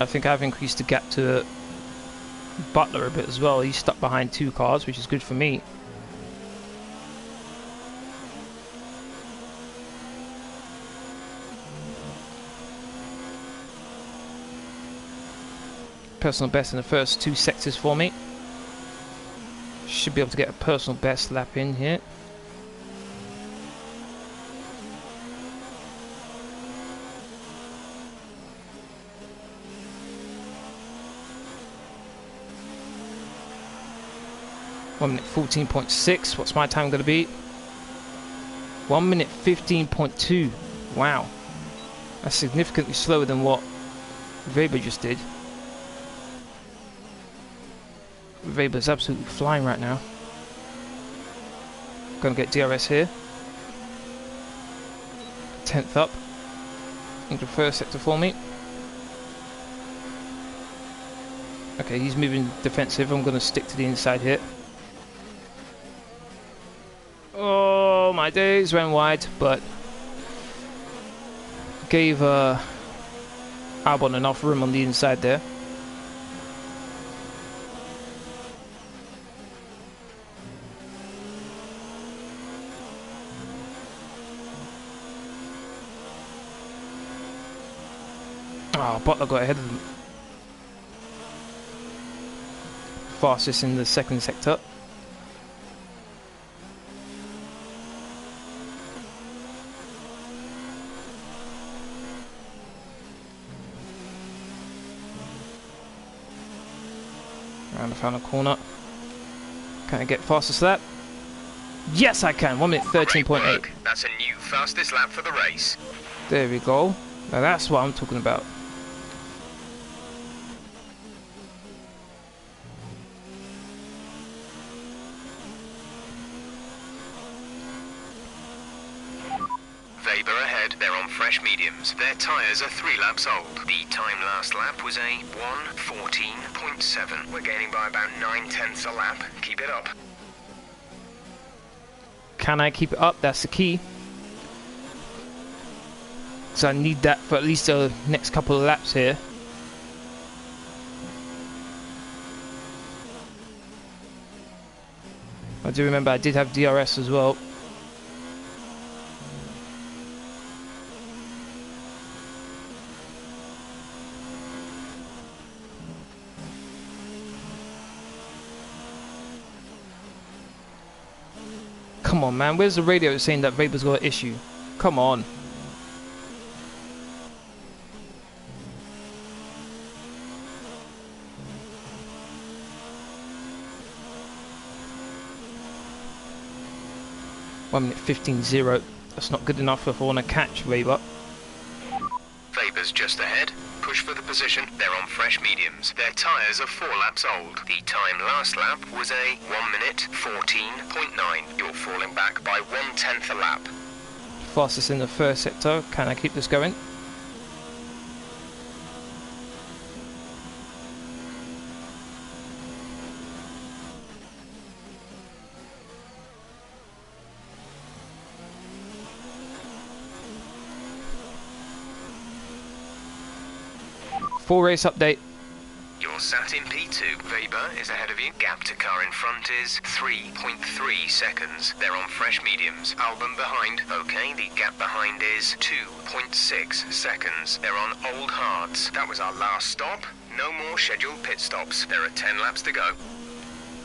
I think I've increased the gap to Butler a bit as well. He's stuck behind two cars, which is good for me. Personal best in the first two sectors for me. Should be able to get a personal best lap in here. One minute 14.6. What's my time going to be? 1 minute 15.2. Wow. That's significantly slower than what Weber just did. Weber's absolutely flying right now. Gonna get DRS here. 10th up into the first sector for me. Okay, he's moving defensive. I'm gonna stick to the inside here. Oh my days, ran wide, but gave Albon enough room on the inside there. Oh, Butler got ahead of them. Fastest in the second sector. Around the final corner. Can I get fastest lap? Yes, I can. 1 minute 13.8. That's a new fastest lap for the race. There we go. Now that's what I'm talking about. Weber ahead, they're on fresh mediums. Their tyres are 3 laps old. The time last lap was a 1:14.7. We're gaining by about 9/10 a lap. Keep it up. Can I keep it up? That's the key. So I need that for at least the next couple of laps here. I do remember I did have DRS as well. Come on, man. Where's the radio saying that Weber's got an issue? Come on. One minute 15.0. That's not good enough if I want to catch Weber. Weber's just ahead. Push for the position. They're on fresh mediums. Their tyres are 4 laps old. The time last lap was a 1 minute 14.9. You're falling back by 1/10 a lap. Fastest in the first sector. Can I keep this going? Full race update. You're sat in P2. Weber is ahead of you. Gap to car in front is 3.3 seconds. They're on fresh mediums. Albon behind. Okay, the gap behind is 2.6 seconds. They're on old hards. That was our last stop. No more scheduled pit stops. There are 10 laps to go.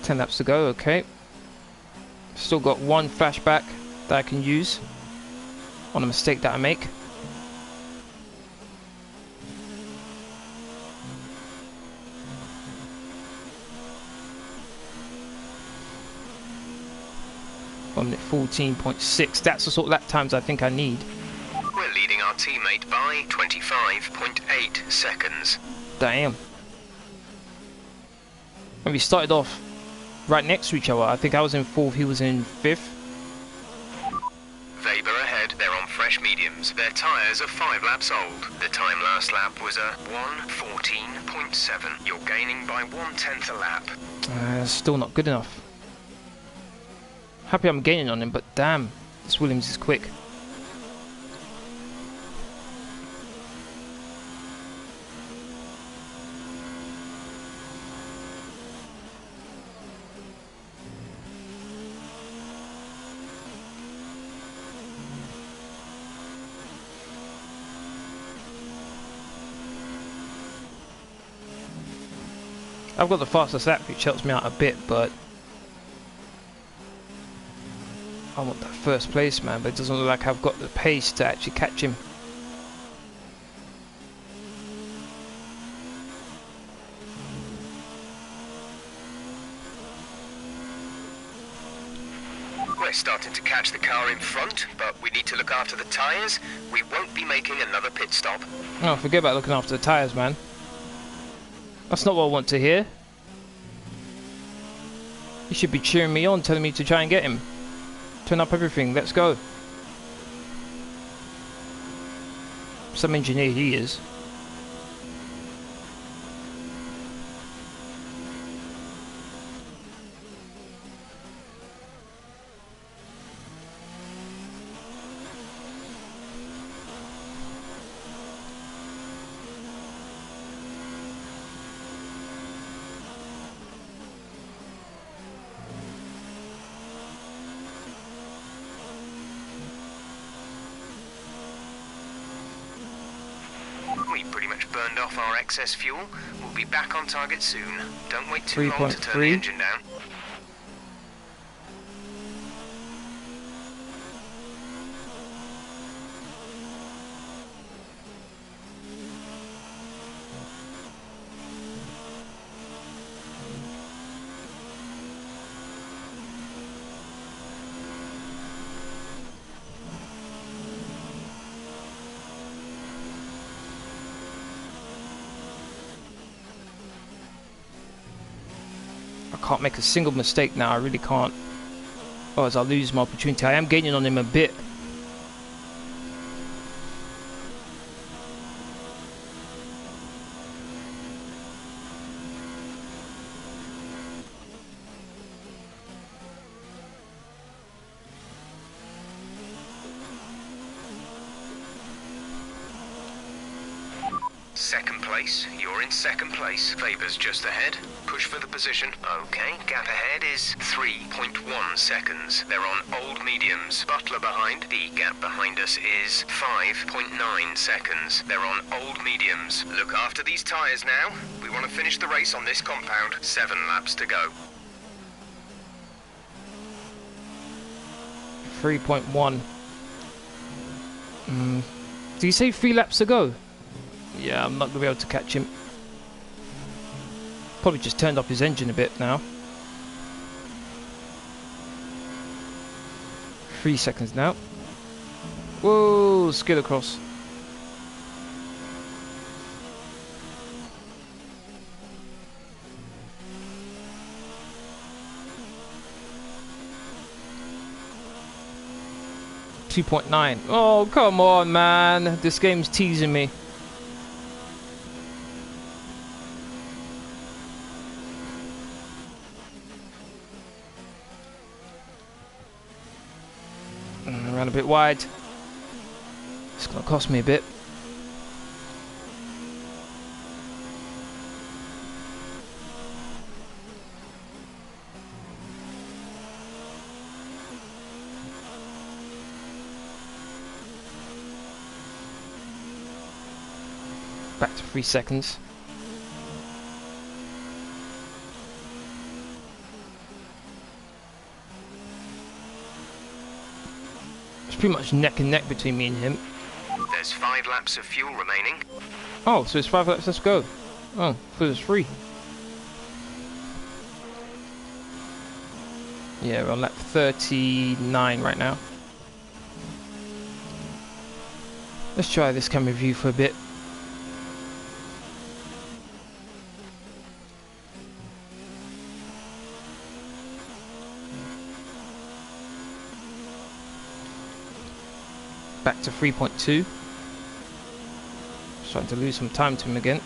10 laps to go, okay. Still got one flashback that I can use on a mistake that I make. I'm at 14.6. That's the sort of lap times I think I need. We're leading our teammate by 25.8 seconds. Damn. When we started off right next to each other, I think I was in 4th, he was in 5th. Weber ahead, they're on fresh mediums. Their tyres are 5 laps old. The time last lap was a 1:14.7. You're gaining by 1/10 a lap. Still not good enough. Happy I'm gaining on him, but damn, this Williams is quick. I've got the fastest lap, which helps me out a bit, but I want that first place, man, but it doesn't look like I've got the pace to actually catch him. We're starting to catch the car in front, but we need to look after the tyres. We won't be making another pit stop. Oh, forget about looking after the tyres, man. That's not what I want to hear. You should be cheering me on, telling me to try and get him. Turn up everything, let's go. Some engineer he is. pretty much burned off our excess fuel. We'll be back on target soon. Don't wait too long to turn the 3.3. engine down. I can't make a single mistake now, I really can't. Otherwise I'll lose my opportunity. I am gaining on him a bit. Second place. You're in second place. Weber's just ahead. Push for the position. Okay, gap ahead is 3.1 seconds. They're on old mediums. Butler behind. The gap behind us is 5.9 seconds. They're on old mediums. Look after these tyres now. We want to finish the race on this compound. 7 laps to go. 3.1. Did you say 3 laps to go? Yeah, I'm not going to be able to catch him. Probably just turned up his engine a bit now. 3 seconds now. Whoa, skid across. .9. Oh, come on, man. This game's teasing me. Ran a bit wide. It's going to cost me a bit. Back to 3 seconds. It's pretty much neck and neck between me and him. There's 5 laps of fuel remaining. Oh, so it's 5 laps, let's go. Oh, so it's 3. Yeah, we're on lap 39 right now. Let's try this camera view for a bit. Back to 3.2. Starting to lose some time to him again.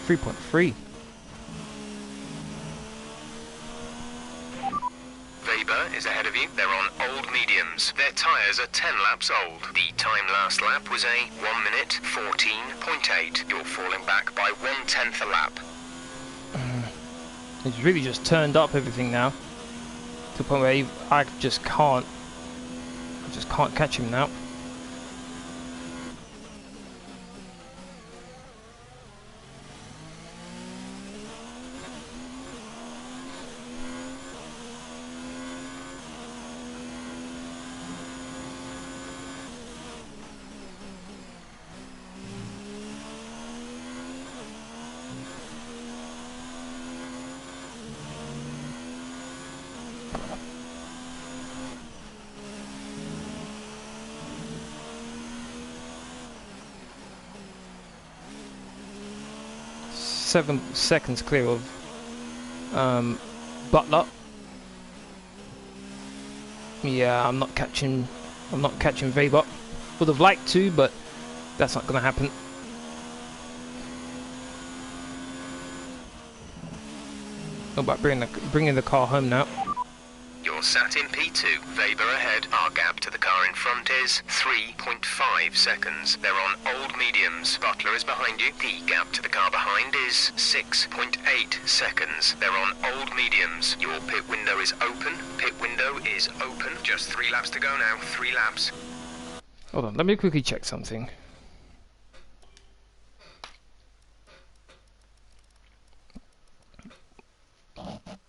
.3. Weber is ahead of you. They're on old mediums. Their tyres are 10 laps old. The time last lap was a 1 minute 14.8. You're falling back by 1/10 a lap. He's really just turned up everything now. To the point where I just can't catch him now. 7 seconds clear of Butler. Yeah, I'm not catching Weber. Would have liked to, but that's not going to happen. How about bringing the car home now? You're sat in P2, Weber ahead. Our gap to the car in front is 3.5 seconds. They're on old mediums. Butler is behind you. The gap to the car behind is 6.8 seconds. They're on old mediums. Your pit window is open. Pit window is open. Just 3 laps to go now. 3 laps. Hold on, let me quickly check something.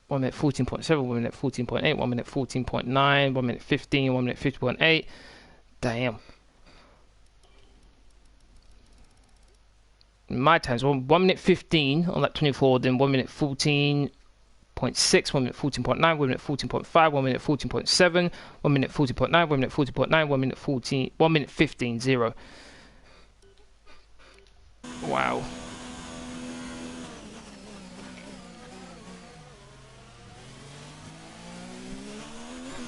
One minute 14.7, 1 minute 14.8, 1 minute 14.9, 1 minute 15, 1 minute 50.8. Damn. My times 1 minute 15 on lap 24, then 1 minute 14.6, 1 minute 14.9, 1 minute 14.5, 1 minute 14.7, 1 minute 40.9, 1 minute 40.9, 1 minute 14, 1 minute 15, 0. Wow.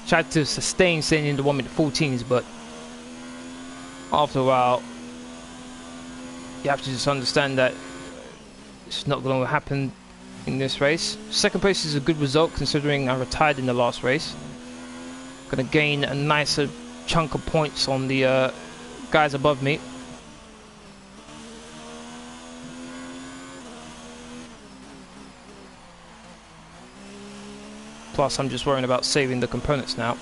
Tried to sustain staying in the 1 minute 14s, but after a while you have to just understand that it's not going to happen in this race. Second place is a good result considering I retired in the last race. Going to gain a nicer chunk of points on the guys above me. Plus, I'm just worrying about saving the components now.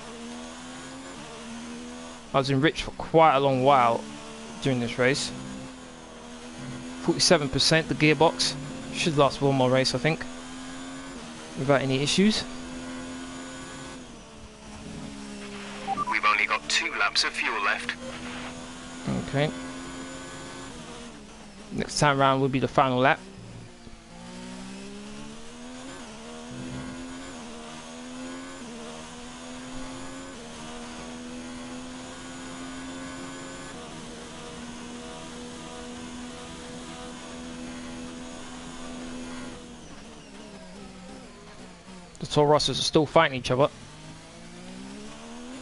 I was enriched for quite a long while during this race. 47% the gearbox. Should last one more race, I think, without any issues. We've only got 2 laps of fuel left. Okay. Next time round will be the final lap. The Toro Rossos are still fighting each other.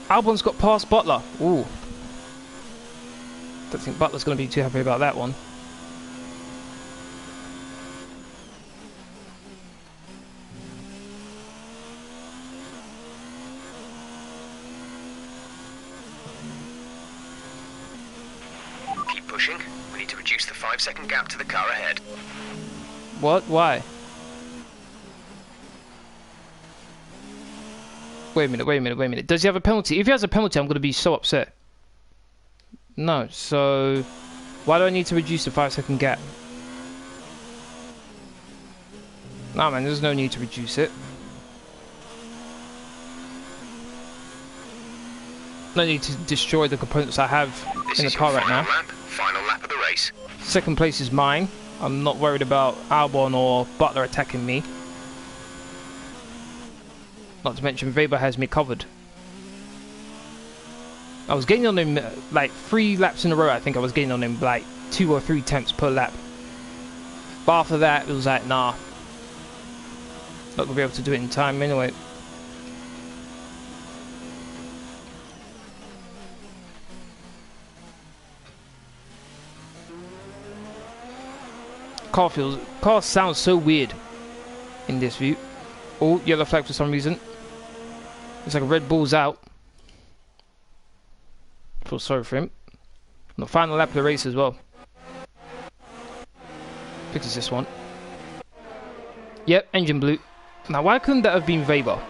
Albon's got past Butler. Ooh. Don't think Butler's going to be too happy about that one. Keep pushing. We need to reduce the 5-second gap to the car ahead. What? Why? Wait a minute. Does he have a penalty? If he has a penalty, I'm going to be so upset. No, so why do I need to reduce the 5-second gap? Nah, man, there's no need to reduce it. No need to destroy the components I have in the car right now. Final lap of the race. Second place is mine. I'm not worried about Albon or Butler attacking me. Not to mention Weber has me covered. I was getting on him like 3 laps in a row. I think I was getting on him like 2 or 3 tenths per lap. But after that it was like, nah, not gonna be able to do it in time anyway. Car sounds so weird in this view. Oh, yellow flag for some reason. It's like a Red Bull's out. Feel sorry for him. On the final lap of the race as well. Fixes this one. Yep, engine blew. Now, why couldn't that have been Weber?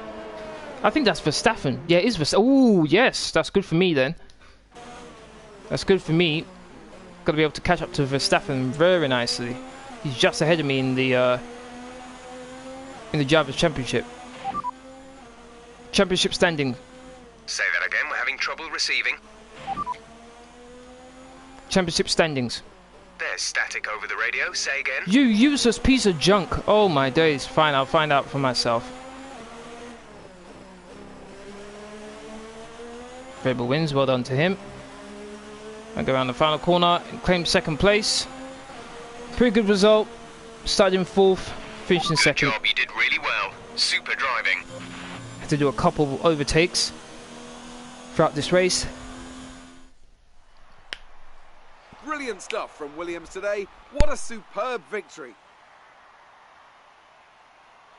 I think that's Verstappen. Yeah, it is Verstappen. Oh, yes, that's good for me then. That's good for me. Got to be able to catch up to Verstappen very nicely. He's just ahead of me in the Drivers' Championship. Championship standing. Say that again, we're having trouble receiving. Championship standings. There's static over the radio, say again. You useless piece of junk. Oh my days. Fine, I'll find out for myself. Weber wins, well done to him. I go around the final corner and claim second place. Pretty good result. Started in 4th, finished in Good 2nd. job, you did really well. Super driving. Had to do a couple of overtakes throughout this race. Brilliant stuff from Williams today. What a superb victory.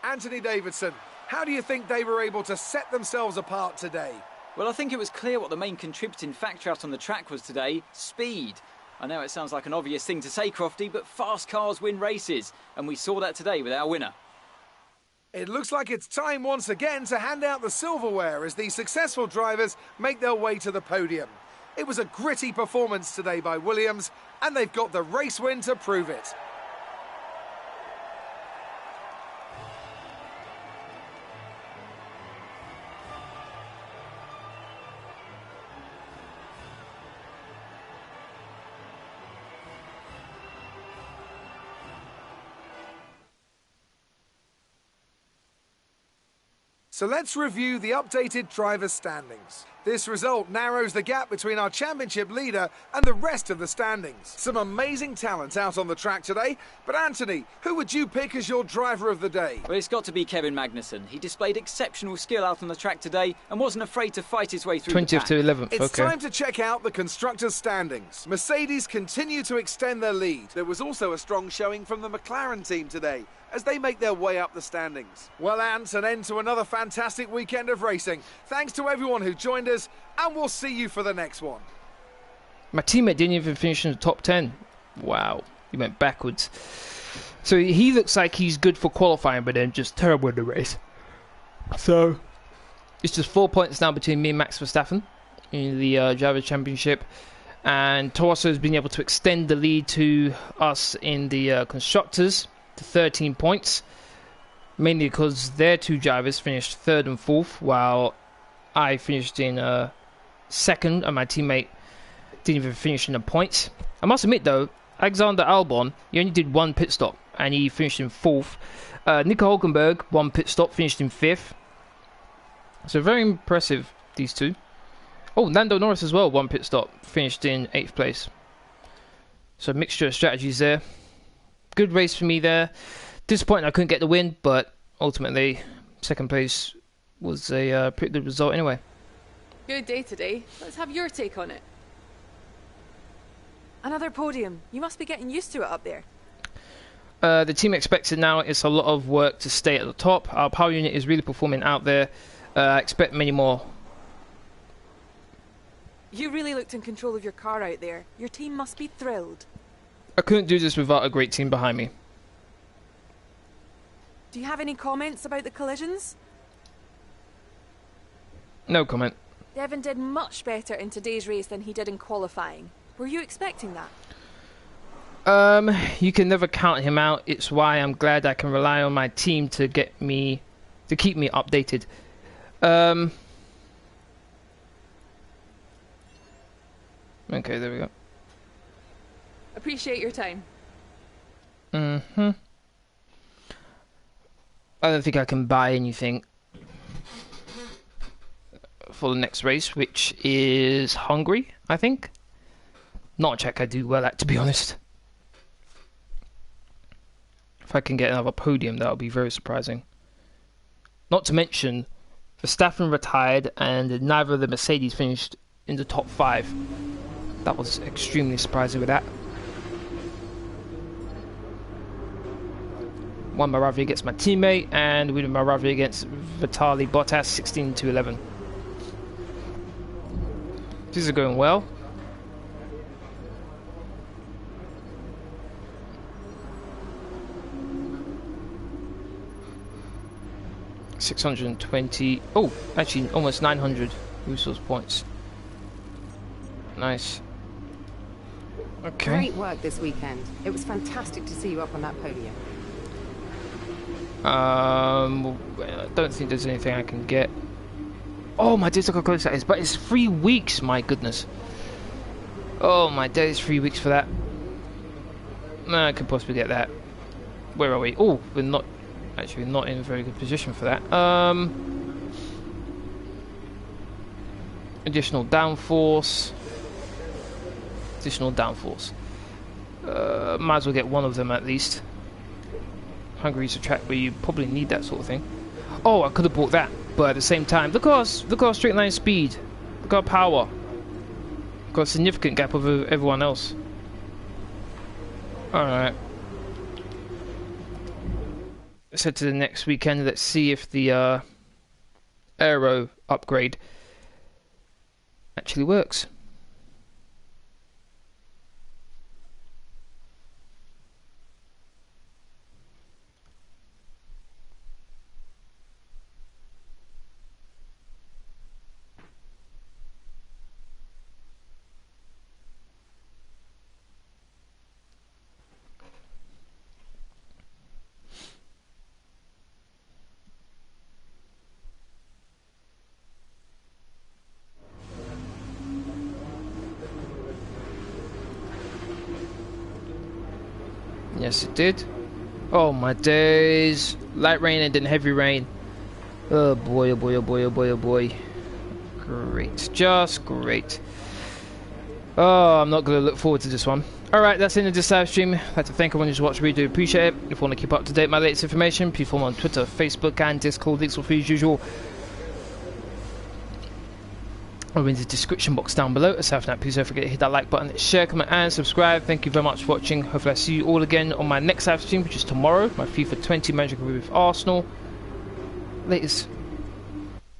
Anthony Davidson, how do you think they were able to set themselves apart today? Well, I think it was clear what the main contributing factor out on the track was today: speed. I know it sounds like an obvious thing to say, Crofty, but fast cars win races, and we saw that today with our winner. It looks like it's time once again to hand out the silverware as these successful drivers make their way to the podium. It was a gritty performance today by Williams, and they've got the race win to prove it. So let's review the updated drivers' standings. This result narrows the gap between our championship leader and the rest of the standings. Some amazing talent out on the track today, but Anthony, who would you pick as your driver of the day? Well, it's got to be Kevin Magnussen. He displayed exceptional skill out on the track today and wasn't afraid to fight his way through the 20th pack. to 11th, It's okay. time to check out the constructors' standings. Mercedes continue to extend their lead. There was also a strong showing from the Mclaren team today as they make their way up the standings. Well, Ant, an end to another fantastic weekend of racing. Thanks to everyone who joined us, and we'll see you for the next one. My teammate didn't even finish in the top 10. Wow, he went backwards. So he looks like he's good for qualifying, but then just terrible in the race. So it's just 4 points now between me and Max Verstappen in the Drivers' Championship. And Toro has been able to extend the lead to us in the Constructors to 13 points. Mainly because their two drivers finished 3rd and 4th, while I finished in 2nd, and my teammate didn't even finish in the points. I must admit though, Alexander Albon, he only did 1 pit stop, and he finished in 4th. Nico Hülkenberg, 1 pit stop, finished in 5th. So very impressive, these two. Oh, Lando Norris as well, 1 pit stop, finished in 8th place. So mixture of strategies there. Good race for me there. Disappointing I couldn't get the win, but ultimately 2nd place was a pretty good result anyway. Good day today. Let's have your take on it. Another podium. You must be getting used to it up there. The team expects it now. It's a lot of work to stay at the top. Our power unit is really performing out there. I expect many more. You really looked in control of your car out there. Your team must be thrilled. I couldn't do this without a great team behind me. Do you have any comments about the collisions? No comment. Devon did much better in today's race than he did in qualifying. Were you expecting that? You can never count him out. It's why I'm glad I can rely on my team to keep me updated. Okay, there we go. Appreciate your time. I don't think I can buy anything for the next race, which is Hungary, I think. Not a track I do well at, to be honest. If I can get another podium, that would be very surprising. Not to mention, Verstappen retired and neither of the Mercedes finished in the top 5. That was extremely surprising with that. One Moravia against my teammate, and we did Moravia against Vitaly Bottas, 16 to 11. These are going well. $620. Oh, actually, almost 900 resource points. Nice. Okay. Great work this weekend. It was fantastic to see you up on that podium. I don't think there's anything I can get. Oh my days, look how close that is. But it's 3 weeks, my goodness. Oh my days, 3 weeks for that. No, I could possibly get that. Where are we? Oh, we're not actually not in a very good position for that. Additional downforce. Additional downforce. Might as well get one of them at least. Hungary's a track where you probably need that sort of thing. Oh, I could have bought that, but at the same time, look at our straight line speed, look at our power. Got a significant gap over everyone else. Alright. Let's head to the next weekend. Let's see if the aero upgrade actually works. Yes, it did. Oh my days. Light rain and then heavy rain. Oh boy, oh boy, oh boy, oh boy, oh boy. Great. Just great. Oh, I'm not going to look forward to this one. Alright, that's the end of this live stream. I'd like to thank everyone who's watched. Really do appreciate it. If you want to keep up to date with my latest information, please follow me on Twitter, Facebook, and Discord. Links will be as usual or in the description box down below. Aside from that, please don't forget to hit that like button, share, comment, and subscribe. Thank you very much for watching. Hopefully I see you all again on my next live stream, which is tomorrow, my FIFA 20 Magic Review with Arsenal. Latest.